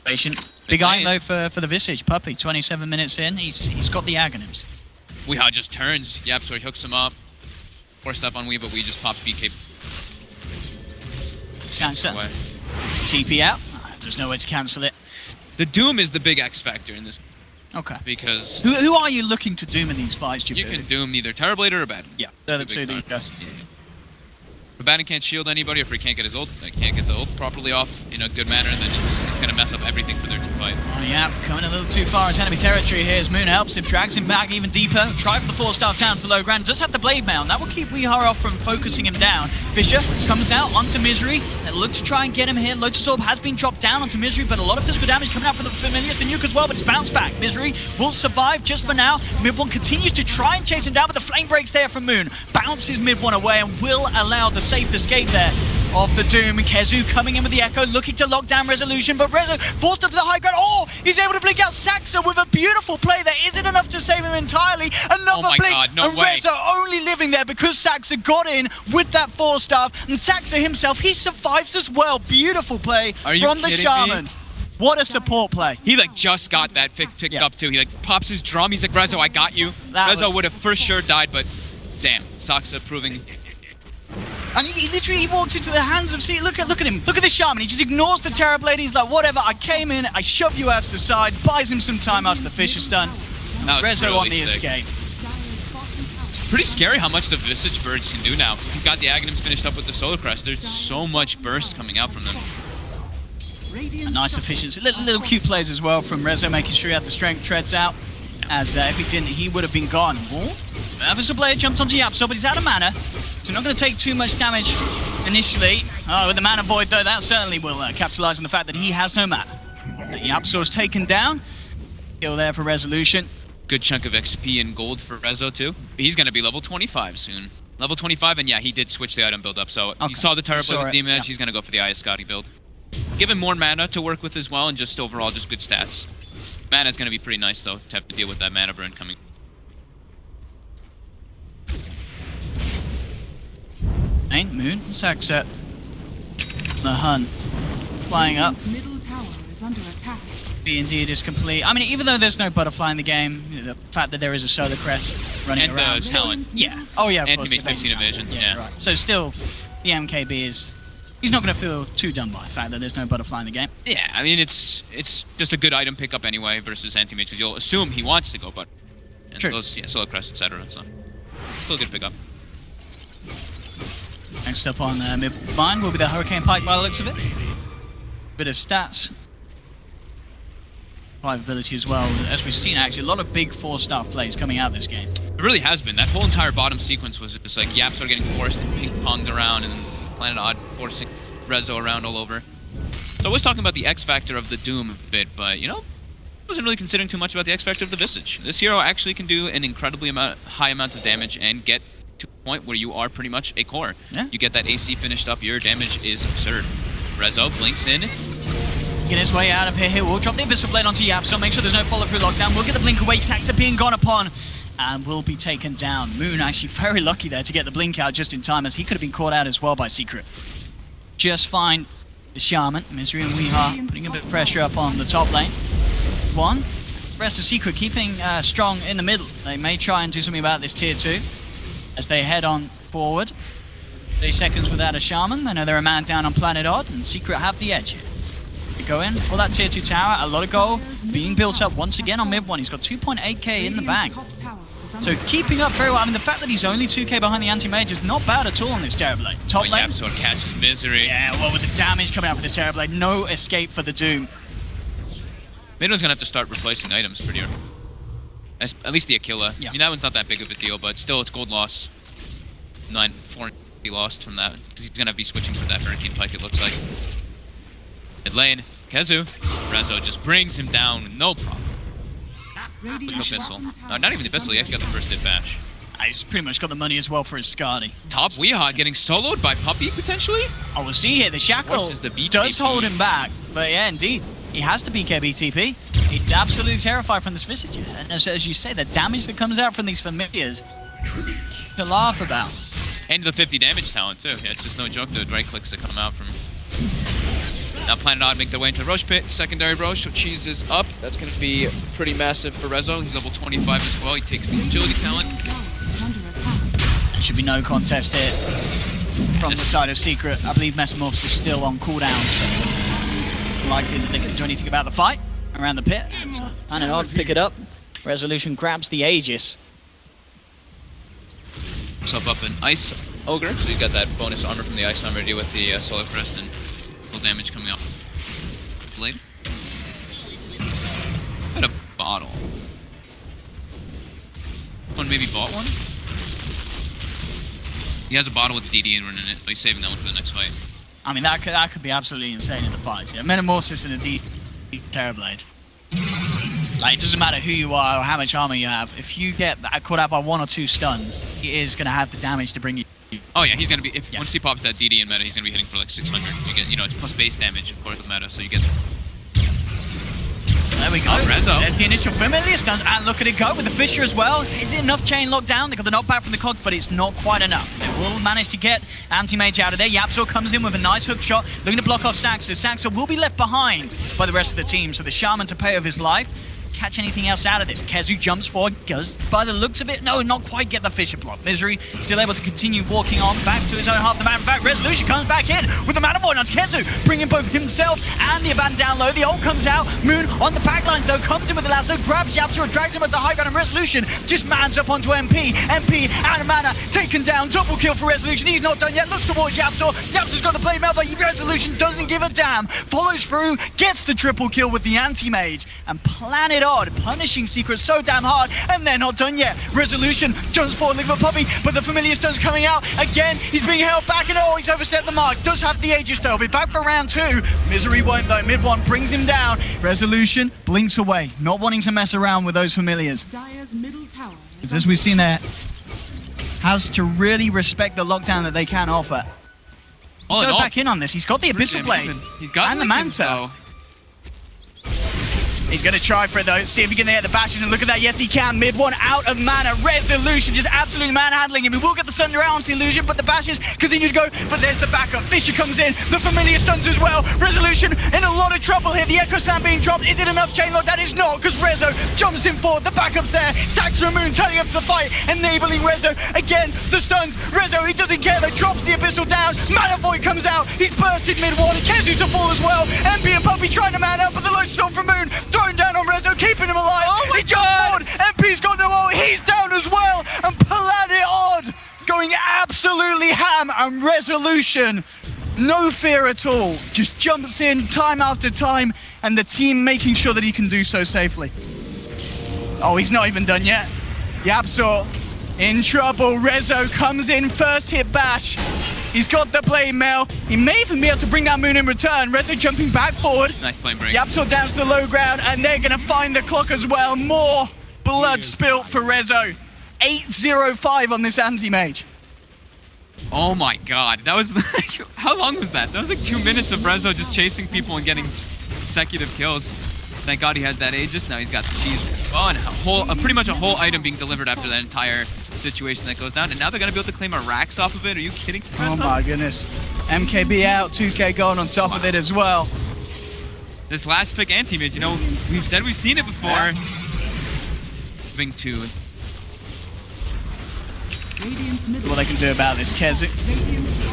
Patient. Big eye though for the Visage. Puppey, 27 minutes in, he's got the Aghanim's. Weehaw just turns. Yep, so he hooks him up. Forced up on Wee, but we just popped BK. Sansa. TP out. There's no way to cancel it. The Doom is the big X factor in this. Okay. Because... Who are you looking to Doom in these fights, You can Doom either Terrorblade or Abaddon. Yeah, they're the two that you go. If Abaddon can't shield anybody, if he can't get his ult, can't get the ult properly off in a good manner, then it's going to mess up everything for their team fight. Oh yeah, coming a little too far into enemy territory here as Moon helps him, drags him back even deeper. Try for the 4-star down to the low ground, does have the Blade Mail, and that will keep Weehaw off from focusing him down. Fisher comes out onto Misery, they look to try and get him here. Lotus Orb has been dropped down onto Misery, but a lot of physical damage coming out from the Familiars, the nuke as well, but it's bounced back. Misery will survive just for now. Mid-1 continues to try and chase him down, but the flame breaks there from Moon. Bounces Mid-1 away and will allow the safe escape there of the Doom. Kezu coming in with the Echo, looking to lock down Resolution, but Rezo forced up to the high ground. Oh, he's able to blink out Saxa with a beautiful play there. Is it enough to save him entirely? Another blink, God, no and way. Rezo only living there because Saxa got in with that 4-staff, and Saxa himself, he survives as well. Beautiful play from the Shaman. What a support play. He like just got that picked up too. He like pops his drum. He's like, Rezo, I got you. Rezo would have for sure died, but damn, Saxa proving. And he literally walked into the hands of, see, look at him. Look at this Shaman. He just ignores the Terrorblade. He's like, whatever, I came in, I shoved you out to the side, buys him some time after the Fisher stun. Rezo really on the sick. escape. It's pretty scary how much the Visage Birds can do now. He's got the Aghanims finished up with the Solar Crest. There's so much burst coming out from them. A nice efficiency. Little cute plays as well from Rezo, making sure he had the strength treads out. As if he didn't, he would have been gone. Officer Blade jumps onto Yapso, but he's out of mana, so not going to take too much damage initially. Oh, with the mana void though, that certainly will capitalize on the fact that he has no mana. The Yapso is taken down. Kill there for Resolution. Good chunk of XP and gold for Rezo too. He's going to be level 25 soon. Level 25, and yeah, he did switch the item build up. So he saw the Terrorblade with Demon Edge. He's going to go for the Iascati build. Give him more mana to work with as well, and just overall just good stats. Mana is going to be pretty nice though to have to deal with that mana burn coming. Ain't Moon, Saxa, the Hun, flying up. Middle tower is under attack. B indeed is complete. I mean, even though there's no butterfly in the game, the fact that there is a Solar Crest running and around. And talent. Yeah. Oh yeah, of course. Anti-Mage 15 evasion. Yeah. Right. So still, the MKB is... He's not going to feel too done by the fact that there's no butterfly in the game. Yeah, I mean, it's just a good item pickup anyway versus Anti-Mage, because you'll assume he wants to go, but... And True. Those, yeah, Solar Crest, etc. So, still a good pickup. Next up on mid-line will be the Hurricane Pike by the looks of it. Bit of stats. 5 ability as well. As we've seen, actually, a lot of big 4-star plays coming out this game. It really has been. That whole entire bottom sequence was just like Yaps are getting forced and ping-ponged around, and Planet Odd forcing Rezo around all over. So I was talking about the X factor of the Doom a bit, but, you know, I wasn't really considering too much about the X factor of the Visage. This hero actually can do an incredibly high amount of damage and get to a point where you are pretty much a core. Yeah. You get that AC finished up, your damage is absurd. Rezo blinks in. Get his way out of here. We'll drop the Abyssal Blade onto Yapso, make sure there's no follow-through lockdown. We'll get the blink away, Saxa being gone upon, and will be taken down. Moon actually very lucky there to get the blink out just in time, as he could have been caught out as well by Secret. Just find the Shaman, Misery and Weeha, putting a bit of pressure up on the top lane. One, rest of Secret keeping strong in the middle. They may try and do something about this tier 2 as they head on forward. 30 seconds without a Shaman. They know they're a man down on Planet Odd, and Secret have the edge here. They go in for that tier 2 tower. A lot of gold being built up once again on mid 1. He's got 2.8k in the bank. So keeping up very well. I mean, the fact that he's only 2k behind the anti-mage is not bad at all on this Terrorblade. Top lane. Yapso catches Misery. Yeah, well, with the damage coming out for this Terrorblade, no escape for the Doom. Mid one's gonna have to start replacing items pretty early. At least the Aquila. Yeah. I mean, that one's not that big of a deal, but still, it's gold loss. 4 he lost from that, because he's gonna be switching for that Hurricane Pike, it looks like. Mid lane, Kezu. Rezo just brings him down with no problem. With the Abyssal. No, not even the Abyssal, he actually got the first hit bash. He's pretty much got the money as well for his Skadi. Top Weeha getting soloed by Puppey, potentially? Oh, we'll see here. The Shackle Versus the BKB. does hold him back. But yeah, indeed. He has to BKB TP. He's absolutely terrified from this Visage. And as you say, the damage that comes out from these familiars to laugh about. And the 50 damage talent, too. Yeah, it's just no joke, the right clicks that come out from... Now Planet Odd make their way into Roche Pit. Secondary Roche, so Cheese is up. That's going to be pretty massive for Rezo. He's level 25 as well. He takes the agility talent. There should be no contest here from the side of Secret. I believe Metamorphosis is still on cooldown, so likely that they can do anything about the fight around the pit. So Planet Odd pick it up. Resolution grabs the Aegis. Himself up an Ice Ogre, so he's got that bonus armor from the Ice Armor to deal with the Solar Crest and full damage coming off Blade. Got a bottle. One maybe bought one? He has a bottle with the DD in it, but he's saving that one for the next fight. I mean, that could be absolutely insane in the fights. Yeah, Metamorphosis and a D Terrorblade. Like, it doesn't matter who you are or how much armor you have. If you get caught out by 1 or 2 stuns, it is going to have the damage to bring you Oh yeah, he's gonna be once he pops that DD in meta, he's gonna be hitting for like 600. You get, it's plus base damage of course with meta, so you get. There we go. Oh, Rezo. There's the initial familiar stuns, and look at it go with the Fissure as well. Is it enough chain lockdown? They got the knockback from the cogs, but it's not quite enough. They will manage to get Anti-Mage out of there. Yapzor comes in with a nice hook shot, looking to block off Saxa. Saxa will be left behind by the rest of the team, so the Shaman to pay of his life. Catch anything else out of this. Kezu jumps forward, goes by the looks of it. No, not quite get the Fissure block. Misery still able to continue walking on back to his own half of the map. In fact, Resolution comes back in with the Mana Void onto Kezu, bringing both himself and the Abandon down low. The ult comes out. Moon on the backlines though, comes in with the lasso, grabs Yapzor, drags him at the high ground, and Resolution just mans up onto MP. MP out of mana, taken down. Double kill for Resolution. He's not done yet. Looks towards Yapzor. Yapzor's got the blade mail, but Resolution doesn't give a damn. Follows through, gets the triple kill with the Anti-Mage, and Planet Odd punishing Secret so damn hard, and they're not done yet. Resolution jumps forward, leave a puppy, but the familiar stone's coming out again. He's being held back, and oh, he's overstepped the mark. Does have the Aegis though. Be back for round 2. Misery won't though. Mid one brings him down. Resolution blinks away, not wanting to mess around with those familiars. Dire's middle tower As we've seen there, has to really respect the lockdown that they can offer. All in Go all, back in on this. He's got the Abyssal Blade. He's got and the Lincolns, Manta. though. He's going to try for it though, see if he can get the bashes, and look at that, yes he can. Mid one out of mana, Resolution just absolutely manhandling him. He will get the Sunder out onto the illusion, but the bashes continue to go, but there's the backup. Fissure comes in, the familiar stuns as well. Resolution in a lot of trouble here. The Echo Slam being dropped. Is it enough chain lock? That is not, because Rezo jumps in forward. The backup's there. Saxa and Moon turning up for the fight, enabling Rezo. Again, the stuns. Rezo, he doesn't care though, drops the Abyssal down. Mana Void comes out. He's bursted mid one. Kezu to fall as well. MP and Puppy trying to man up, but the Lone Storm from Moon thrown down on Rezo, keeping him alive. Oh my he jumps forward. MP's got no ult. He's down as well. And Planet Odd going absolutely ham. And Resolution, no fear at all, just jumps in time after time, and the team making sure that he can do so safely. Oh, he's not even done yet. Yapzor in trouble. Rezo comes in, first hit bash. He's got the blade mail. He may even be able to bring down Moon in return. Rezo jumping back forward. Nice flame break. Yapzor down to the low ground, and they're going to find the clock as well. More blood spilt for Rezo. 8-0-5 on this Anti-Mage. Oh my god, that was like, how long was that? That was like 2 minutes of Rezo just chasing people and getting consecutive kills. Thank god he had that Aegis, now he's got the cheese. Oh, and pretty much a whole item being delivered after that entire situation that goes down. And now they're going to be able to claim a Rax off of it. Are you kidding? Oh my goodness. MKB out, 2K gone on top of it as well. This last pick Anti-Mage, we've said we've seen it before. Moving to... What they can do about this, Kezu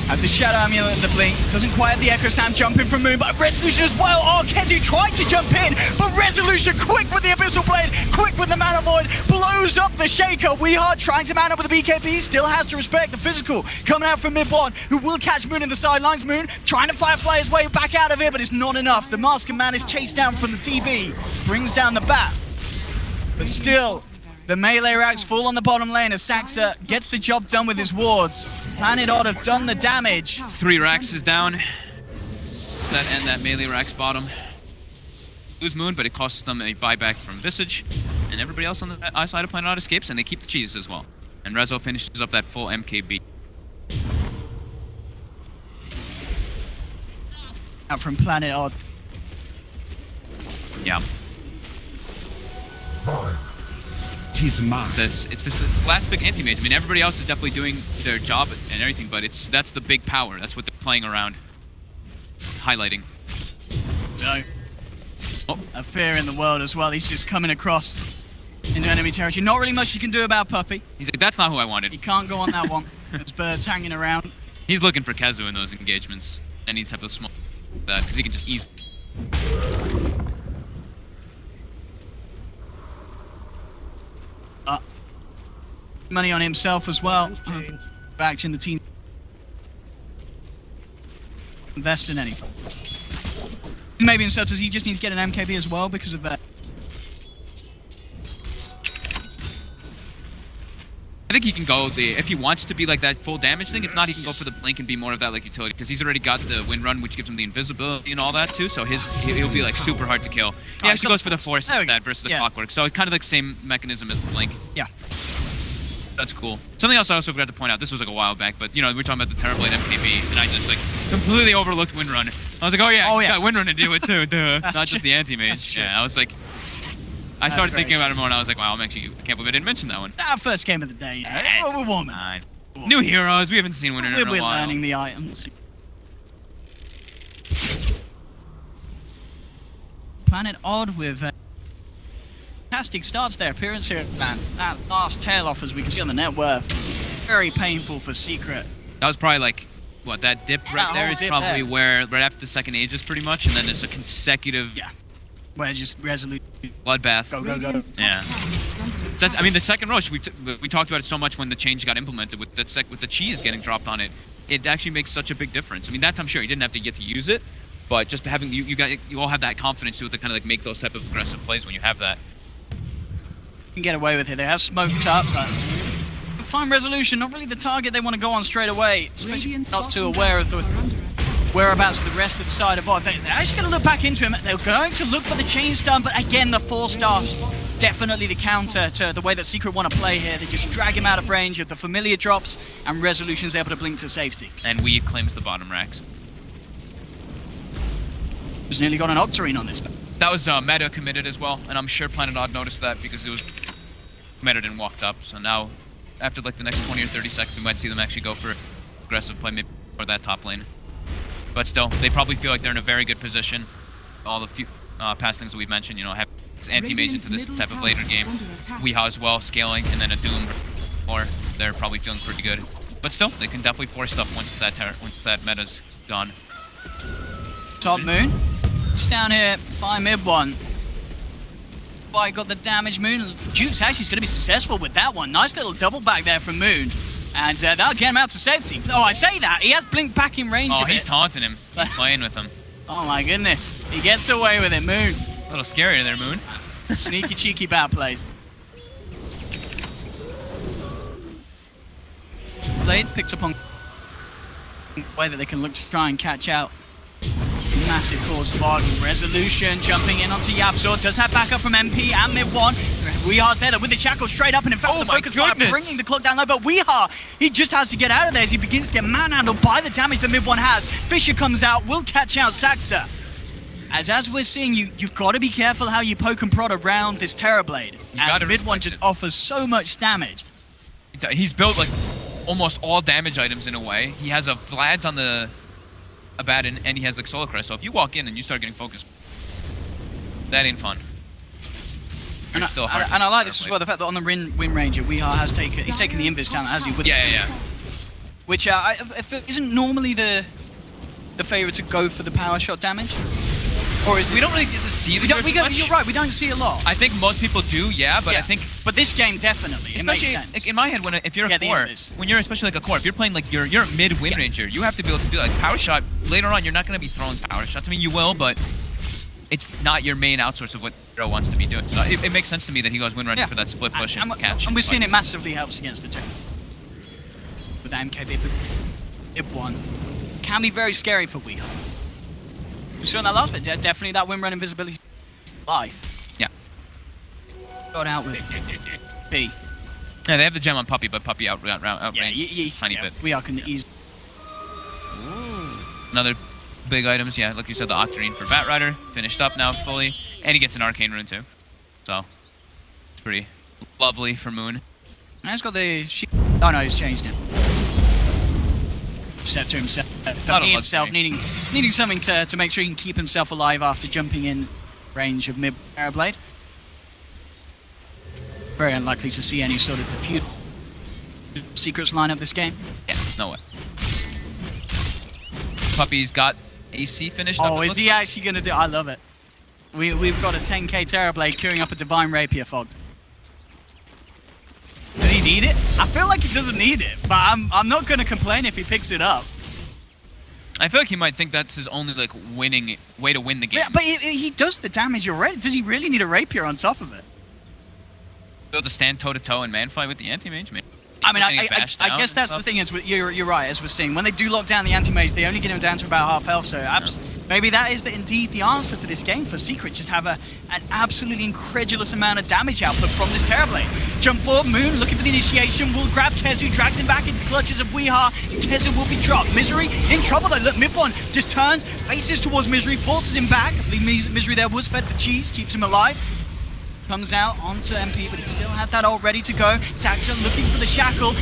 has the Shadow Amulet and the Blink, doesn't quite have the Echo Slam jumping from Moon, but Resolution as well. Oh, Kezu tried to jump in, but Resolution quick with the Abyssal Blade, quick with the Mana Void, blows up the Shaker. We are trying to man up with the BKB, still has to respect the physical coming out from mid one, who will catch Moon in the sidelines. Moon trying to firefly his way back out of here, but it's not enough. The Master Man is chased down from the TB, brings down the bat, but still, the melee racks fall on the bottom lane as Saxa gets the job done with his wards. Planet Odd have done the damage. 3 racks is down. That melee rack's bottom. Lose Moon, but it costs them a buyback from Visage. And everybody else on the side of Planet Odd escapes, and they keep the cheese as well. And Rezo finishes up that full MKB. Out from Planet Odd. Yeah. Tis mine. It's this last big Anti-Mage. I mean, everybody else is definitely doing their job and everything, but that's the big power. That's what they're playing around, highlighting. So, a fear in the world as well. He's just coming across into enemy territory. Not really much you can do about Puppy. He's like, that's not who I wanted. He can't go on that one. There's birds hanging around. He's looking for Kezu in those engagements. Any type of small that, because he can just easily. Money on himself as well. Back in the team. Invest in anything. Maybe himself, does he just need to get an MKB as well because of that? I think he can go if he wants to be like that full damage thing. If not, he can go for the blink and be more of that like utility, because he's already got the wind run, which gives him the invisibility and all that too. So he'll be like super hard to kill. He actually goes for the force instead versus the clockwork. So it's kind of like same mechanism as the blink. Yeah. That's cool. Something else I also forgot to point out, this was like a while back, but you know, we were talking about the Terrorblade MKB, and I just like completely overlooked Windrun. I was like, oh yeah, got Windrun to deal with too, duh. Not just the anti-mage. Yeah, I was like, I started thinking about it more, and I was like, wow, I can't believe I didn't mention that one. Our first game of the day, we're warming. New heroes, we haven't seen Windrun in a while. We're learning the items. Planet Odd with fantastic starts their appearance here, man. That last tail off, as we can see on the net worth, very painful for Secret. That was probably like, what, that dip right there is probably where, right after the second Aegis pretty much, and then there's a consecutive... Yeah, where just resolute... Bloodbath. Go. Yeah. That's, I mean, the second rush, we talked about it so much when the change got implemented, with the cheese getting dropped on it. It actually makes such a big difference. I mean, that time, sure, you didn't have to get to use it, but just having, you all have that confidence to kind of like make those type of aggressive plays when you have that. Can get away with it. They have smoked up, but fine resolution. Not really the target they want to go on straight away. Especially not too aware of the whereabouts of the rest of the side of Odd. They're actually going to look back into him. They're going to look for the chain stun, but again, the 4-star definitely the counter to the way that Secret want to play here. They just drag him out of range of the familiar drops, and Resolution's able to blink to safety. And Weave claims the bottom racks. He's nearly got an Octarine on this. That was meta committed as well, and I'm sure Planet Odd noticed that because it was committed and walked up. So now, after like the next 20 or 30 seconds, we might see them actually go for aggressive play maybe for that top lane. But still, they probably feel like they're in a very good position. All the few past things that we've mentioned, you know, have anti-mage into this type of later game. Weehaw as well, scaling, and then a Doom, or they're probably feeling pretty good. But still, they can definitely force stuff once that meta's gone. Top Moon. It's down here by mid one. Boy, got the damage. Moon. Juke's actually going to be successful with that one. Nice little double back there from Moon. And that'll get him out to safety. Oh, I say that. He has blinked back in range of it. He's taunting him. He's playing with him. Oh my goodness. He gets away with it, Moon. A little scary there, Moon. Sneaky, cheeky bat plays. Blade picks up on the way that they can look to try and catch out. Massive cause of Odd. Resolution jumping in onto Yabzor. Does have backup from MP and mid-1. Weeha's there with the shackle straight up, and in fact the focus fire bringing the clock down low, but Weeha, he just has to get out of there as he begins to get manhandled by the damage that mid-1 has. Fisher comes out, will catch out Saxa. As we're seeing, you've got to be careful how you poke and prod around this Terrorblade, as mid-1 just offers so much damage. He's built like almost all damage items in a way. He has a Vlad's on the Abaddon, and he has like Solar Crest, so if you walk in and you start getting focused, that ain't fun. And I like this as well, the fact that on the Wind Ranger, he's taken the Invis down, has he? Yeah. Which isn't normally the favourite to go for the power shot damage? Or is it? We don't really get to see the You're right, we don't see a lot. I think most people do, yeah, but I think... But this game, definitely, it makes sense. Like in my head, if you're a core, when you're especially like a core, if you're playing like you're a mid Wind Ranger, you have to be able to do like power shot. Later on, you're not going to be throwing power shots. I mean, you will, but it's not your main outsource of what Hero wants to be doing. So it makes sense to me that he goes Wind Ranger for that split push and catch. And we're seeing it massively helps against the turn. With the MKB, it won. Can be very scary for Weehaw. We saw in that last bit, definitely that Windrun invisibility life. Yeah. Got out with B. Yeah, they have the gem on Puppy, but Puppy outrange tiny bit. We can easily. Another big items, yeah, like you said, the Octarine for Batrider, finished up now fully, and he gets an Arcane Rune too. So, it's pretty lovely for Moon. And he's got the oh no, he's changed it. Scepter himself, needing something to make sure he can keep himself alive after jumping in range of mid Terrorblade. Very unlikely to see any sort of diffuse secrets line up this game. Yeah, no way. Puppy's got AC finished up. Oh, is he actually going to do? I love it. We've got a 10k Terrorblade queuing up a Divine Rapier Fog. Does he need it? I feel like he doesn't need it, but I'm not going to complain if he picks it up. I feel like he might think that's his only like way to win the game. Yeah, but he does the damage already. Does he really need a Rapier on top of it? Be able to stand toe-to-toe and man fight with the anti-mage, man. I mean, I guess that's the thing is, you're right, as we're seeing. When they do lock down the anti-mage, they only get him down to about half health, so Maybe that is indeed the answer to this game for Secret. Just have an absolutely incredulous amount of damage output from this Terrorblade. Jump forward, Moon looking for the initiation. Will grab Kezu, drags him back into clutches of Weeha. Kezu will be dropped. Misery in trouble though. Look, Mid1 just turns, faces towards Misery, forces him back. I believe Misery there was fed the cheese, keeps him alive. Comes out onto MP, but he still had that ult ready to go. Saxon looking for the shackle.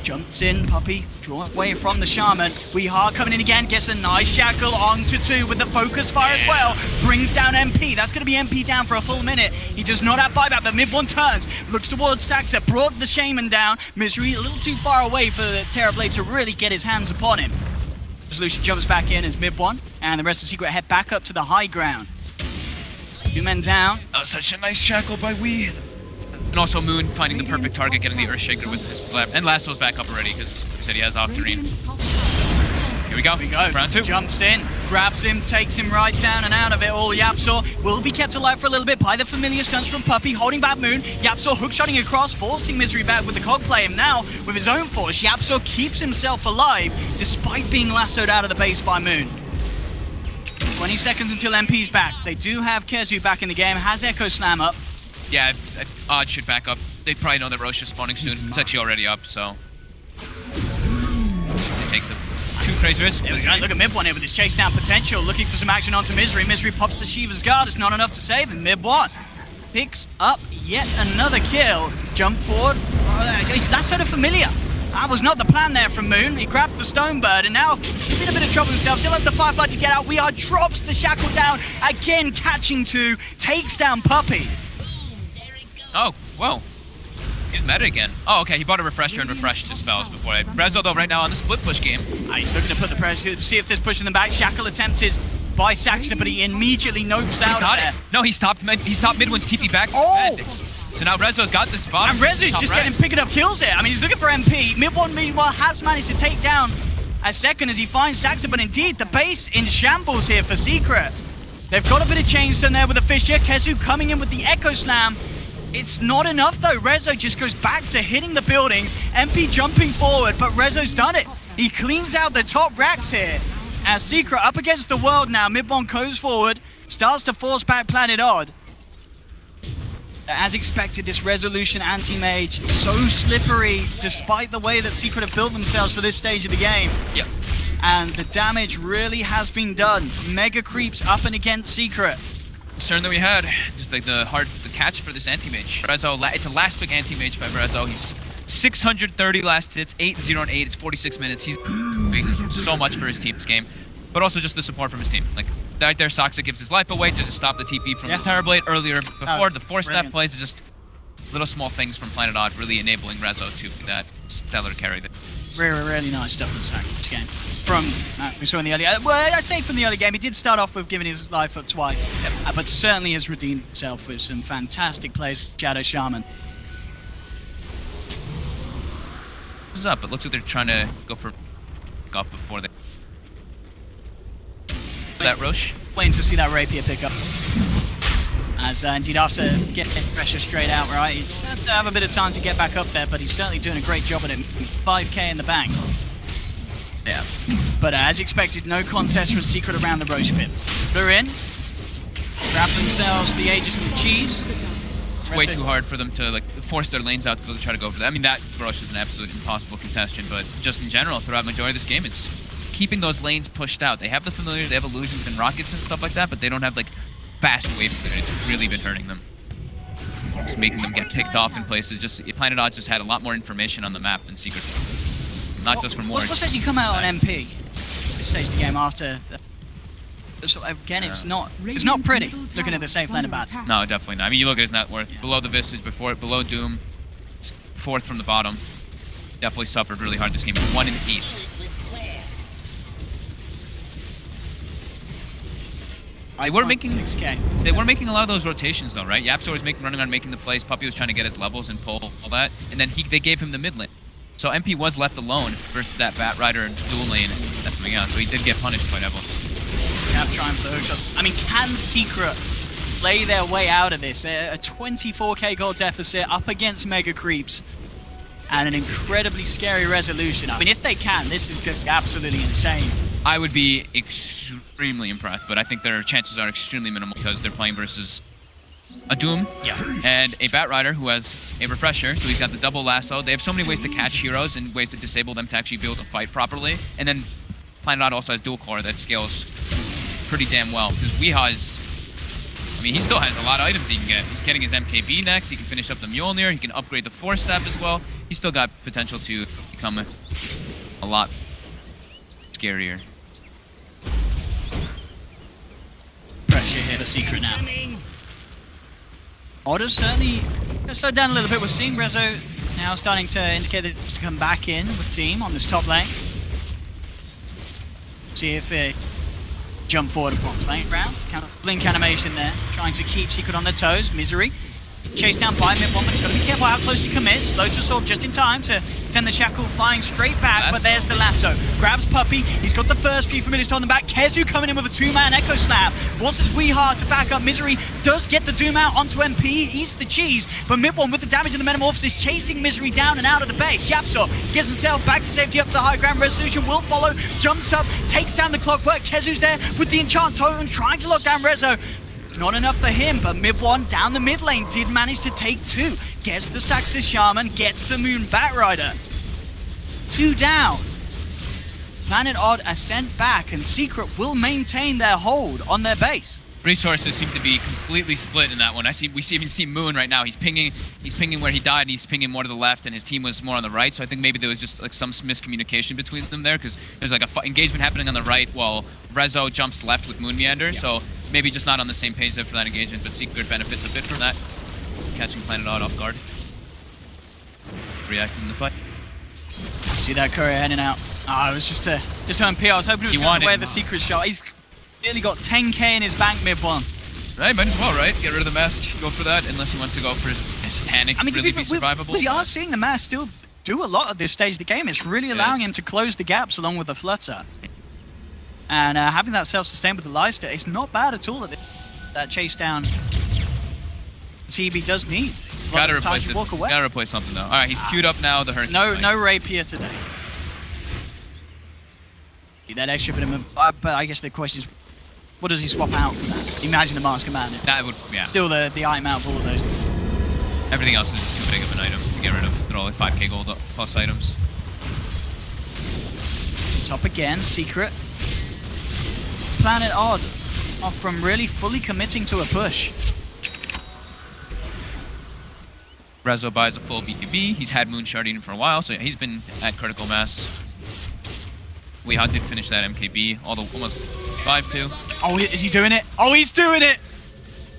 Jumps in, Puppey, drawn away from the Shaman. Weeha coming in again, gets a nice shackle onto 2 with the focus fire as well. Brings down MP. That's going to be MP down for a full minute. He does not have buyback, but Mid1 turns, looks towards Saxa, brought the Shaman down. Misery a little too far away for the Terrorblade to really get his hands upon him. Resolution jumps back in as Mid1, and the rest of Secret head back up to the high ground. 2 men down. Oh, such a nice shackle by Wee. And also Moon finding the perfect target, getting the Earthshaker with his flap. And Lasso's back up already because he said he has Octarine. Here we go. Round 2. Jumps in, grabs him, takes him right down and out of it all. YapzOr will be kept alive for a little bit by the familiar stunts from Puppey, holding back Moon. YapzOr hookshotting across, forcing Misery back with the cog play. And now, with his own force, YapzOr keeps himself alive despite being lassoed out of the base by Moon. 20 seconds until MP's back. They do have Kezu back in the game, has Echo Slam up. Yeah, Odd should back up. They probably know that Roche is spawning soon. It's actually already up, so... They take the 2 crazy risks. There we go. Look at Mid1 here with his chase down potential, looking for some action onto Misery. Misery pops the Shiva's Guard, it's not enough to save him. Mid1 picks up yet another kill. Jump forward. He's lassoed a familiar. That was not the plan there from Moon. He grabbed the Stonebird and now he's in a bit of trouble himself. Still has the Firefly to get out. Weeha drops the shackle down. Again catching 2. Takes down Puppey. Oh, whoa. He's meta again. Oh, okay. He bought a refresher and refreshed his spells before. Rezo, though, right now on the split push game. He's looking to put the pressure, see if there's pushing them back. Shackle attempted by Saxon, but he immediately nopes out of there. No, he stopped Mid1's TP back. Oh! So now Rezo's got the spot. And Rezo's just picking up kills here. I mean, he's looking for MP. Mid1, meanwhile, has managed to take down a second as he finds Saxon, but indeed, the base in shambles here for Secret. They've got a bit of change done there with the Fisher. Kezu coming in with the Echo Slam. It's not enough, though. Rezo just goes back to hitting the buildings. MP jumping forward, but Rezo's done it. He cleans out the top racks here. As Secret up against the world now. Mid1 goes forward, starts to force back Planet Odd. As expected, this Resolution anti-mage, so slippery, despite the way that Secret have built themselves for this stage of the game. Yep. And the damage really has been done. Mega creeps up and against Secret. Concern that we had, just like the catch for this anti-mage. Rezo, it's a last pick anti-mage by Rezo. He's 630 last hits, 8-0 and 8. It's 46 minutes. He's doing so much for his team this game, but also just the support from his team. Like right there, Soxa gives his life away to just stop the TP from the Terrorblade earlier. Before the 4-step plays is just little small things from Planet Odd really enabling Rezo to that stellar carry. Really nice stuff from Sax this game. From we saw in the early, well, I'd say from the early game, he did start off with giving his life up twice, but certainly has redeemed himself with some fantastic plays. Shadow Shaman. This is up. It looks like they're trying to go for off before they. That Roche. Waiting to see that Rapier pick up. As indeed after getting pressure straight out, right, he's had to have a bit of time to get back up there, but he's certainly doing a great job at it. 5k in the bank. Yeah. But as expected, no contest from Secret around the Roche pit. They're in. Grab themselves the Aegis and the cheese. It's way too hard for them to like force their lanes out to try to go for that. I mean, that Roche is an absolute impossible contestation, but just in general, throughout the majority of this game, it's keeping those lanes pushed out. They have the familiar, they have illusions and rockets and stuff like that, but they don't have like fast wave clear. It's really been hurting them. Just making them get picked off in places. Just Planet Odd just had a lot more information on the map than Secret. Not just from Warren. What's actually come out on MP? This stage of the game after. So again, it's not pretty looking at the safe lane about. No, definitely not. I mean, you look at his net worth below the Visage, below Doom, it's 4th from the bottom. Definitely suffered really hard this game. 1 in 8. They were making 6K. They were making a lot of those rotations though, right? YapzOr was running around making the plays. Puppey was trying to get his levels and pull all that, and then they gave him the mid lane. So MP was left alone versus that Bat Rider and dual lane that's coming out. So he did get punished quite heavily. Have trying for the hookshot. I mean, can Secret play their way out of this? A 24k gold deficit up against Mega Creeps and an incredibly scary Resolution. I mean, if they can, this is going to be absolutely insane I would be extremely impressed, but I think their chances are extremely minimal because they're playing versus a Doom and a Batrider who has a Refresher, so he's got the double lasso. They have so many ways to catch heroes and ways to disable them to actually be able to fight properly. And then Planet Odd also has dual core that scales pretty damn well because Weehaw is, I mean, he still has a lot of items he can get. He's getting his MKB next, he can finish up the Mjolnir, he can upgrade the Force Staff as well. He's still got potential to become a lot scarier. Pressure here to Secret now. Odd certainly slowed down a little bit. We're seeing Rezo now starting to indicate that it's to come back in with team on this top lane. See if it jump forward upon playing round. Blink animation there, trying to keep Secret on their toes. Misery chased down by mid one, but he's got to be careful how close he commits. Lotus Orb just in time to send the Shackle flying straight back, but there's the lasso. Grabs Puppey, he's got the first few familiars on the back. Kezu coming in with a two-man Echo Slap. Wants his Weehaw to back up. Misery does get the Doom out onto MP, eats the cheese, but mid one with the damage in the Metamorphosis chasing Misery down and out of the base. Yapsor gets himself back to safety up to the high ground. Resolution will follow, jumps up, takes down the Clockwork. Kezu's there with the Enchant Totem trying to lock down Rezo. Not enough for him, but mid one down the mid lane did manage to take two. Gets the Saxus Shaman, gets the Moon Batrider. 2 down. Planet Odd are sent back, and Secret will maintain their hold on their base. Resources seem to be completely split in that one. We even see Moon right now. He's pinging where he died, and he's pinging more to the left, and his team was more on the right. So I think maybe there was just like some miscommunication between them there, because there's like a engagement happening on the right while Rezo jumps left with Moon Meander. Yeah. So maybe just not on the same page there for that engagement, but Secret benefits a bit from that, catching Planet Odd off guard, reacting to the fight. See that courier heading out. Oh, it was just MP. I was hoping he was going to wear the Secret shot. He's nearly got 10k in his bank mid one. Right, might as well, right? Get rid of the mask, go for that, unless he wants to go for Satanic, really be survivable. We are seeing the mask still do a lot at this stage of the game. It's really allowing him to close the gaps along with the Flutter. And having that self-sustain with the Leicester, it's not bad at all that chase down TB does need. Gotta replace it. Gotta replace something though. Alright, he's queued up now, the Hurricane. No Rapier today. That extra bit of but I guess the question is, what does he swap out for that? Imagine the Mask Commander. That would, yeah. Still the item out of all of those. Everything else is just too big of an item to get rid of. They're all like 5k gold plus items. Top again, Secret. Planet Odd off from really fully committing to a push. Rezo buys a full BKB. He's had Moon Sharding for a while, so yeah, he's been at critical mass. Weehaw did finish that MKB, almost 5-2. Oh, is he doing it? Oh, he's doing it!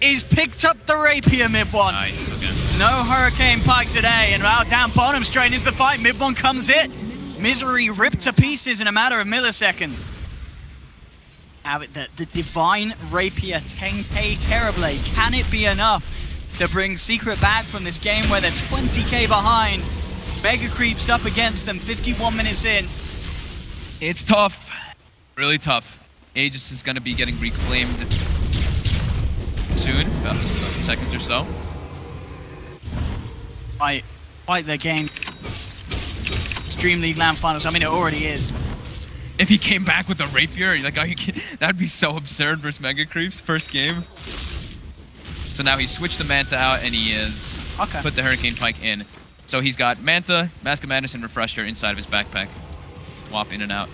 He's picked up the Rapier mid one. Nice, okay. No Hurricane Pike today, and now down bottom straight into the fight. Mid one comes in. Misery ripped to pieces in a matter of milliseconds. Have it, the Divine Rapier 10k Terrorblade. Can it be enough to bring Secret back from this game where they're 20k behind? Mega creeps up against them 51 minutes in. It's tough. Really tough. Aegis is going to be getting reclaimed soon, about seconds or so. Fight the game. DreamLeague Land Finals. I mean, it already is. If he came back with a Rapier, like, are you kidding? That would be so absurd versus Mega Creeps, first game. So now he switched the Manta out, and he is put the Hurricane Pike in. So he's got Manta, Mask of Madness, and Refresher inside of his backpack. Swap in and out.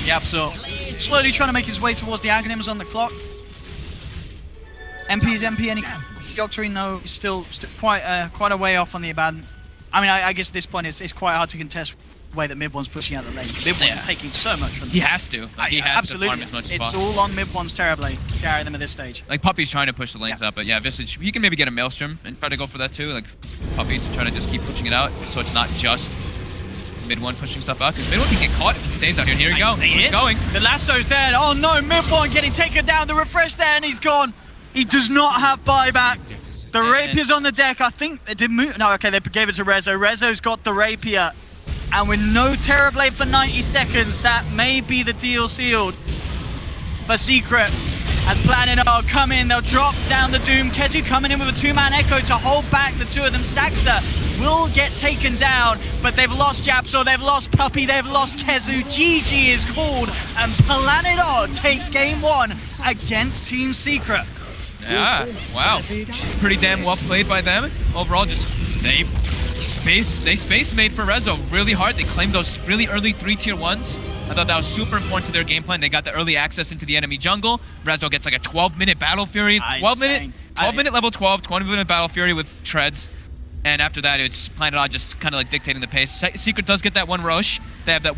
Yep, so slowly trying to make his way towards the Aghanims on the clock. MP's MP, any Yogg-Tree? No, he's still quite a way off on the Abaddon. I mean, I guess at this point it's quite hard to contest the way that mid one's pushing out the lane. Mid one's taking so much from them. He has to. Like, he has to farm as much as possible. It's all on mid one's Terrorblade to carry them at this stage. Like, Puppey's trying to push the lanes up, but yeah, Visage, he can maybe get a Maelstrom and try to go for that too. Like, Puppey to try to just keep pushing it out, so it's not just mid one pushing stuff out. Because mid one can get caught if he stays out here. Here we go. He's going. The lasso's there. Oh no, mid one getting taken down. The refresh there, and he's gone. He does not have buyback. The Rapier's on the deck. I think it did move. No, okay, they gave it to Rezo. Rezo's got the Rapier. And with no Terrorblade for 90 seconds, that may be the deal sealed for Secret. As Planet R come in, they'll drop down the Doom. Kezu coming in with a 2-man Echo to hold back the two of them. Saxa will get taken down, but they've lost Japso, they've lost Puppey, they've lost Kezu. GG is called, and Planet R take game 1 against Team Secret. Yeah, wow. Pretty damn well played by them. Overall, they space made for Rezo really hard. They claimed those really early 3 tier 1s. I thought that was super important to their game plan. They got the early access into the enemy jungle. Rezo gets like a 12-minute Battle Fury, 12-minute level 12, 20-minute Battle Fury with treads. And after that, it's Planet R just kind of like dictating the pace. Secret does get that one Roche. They have that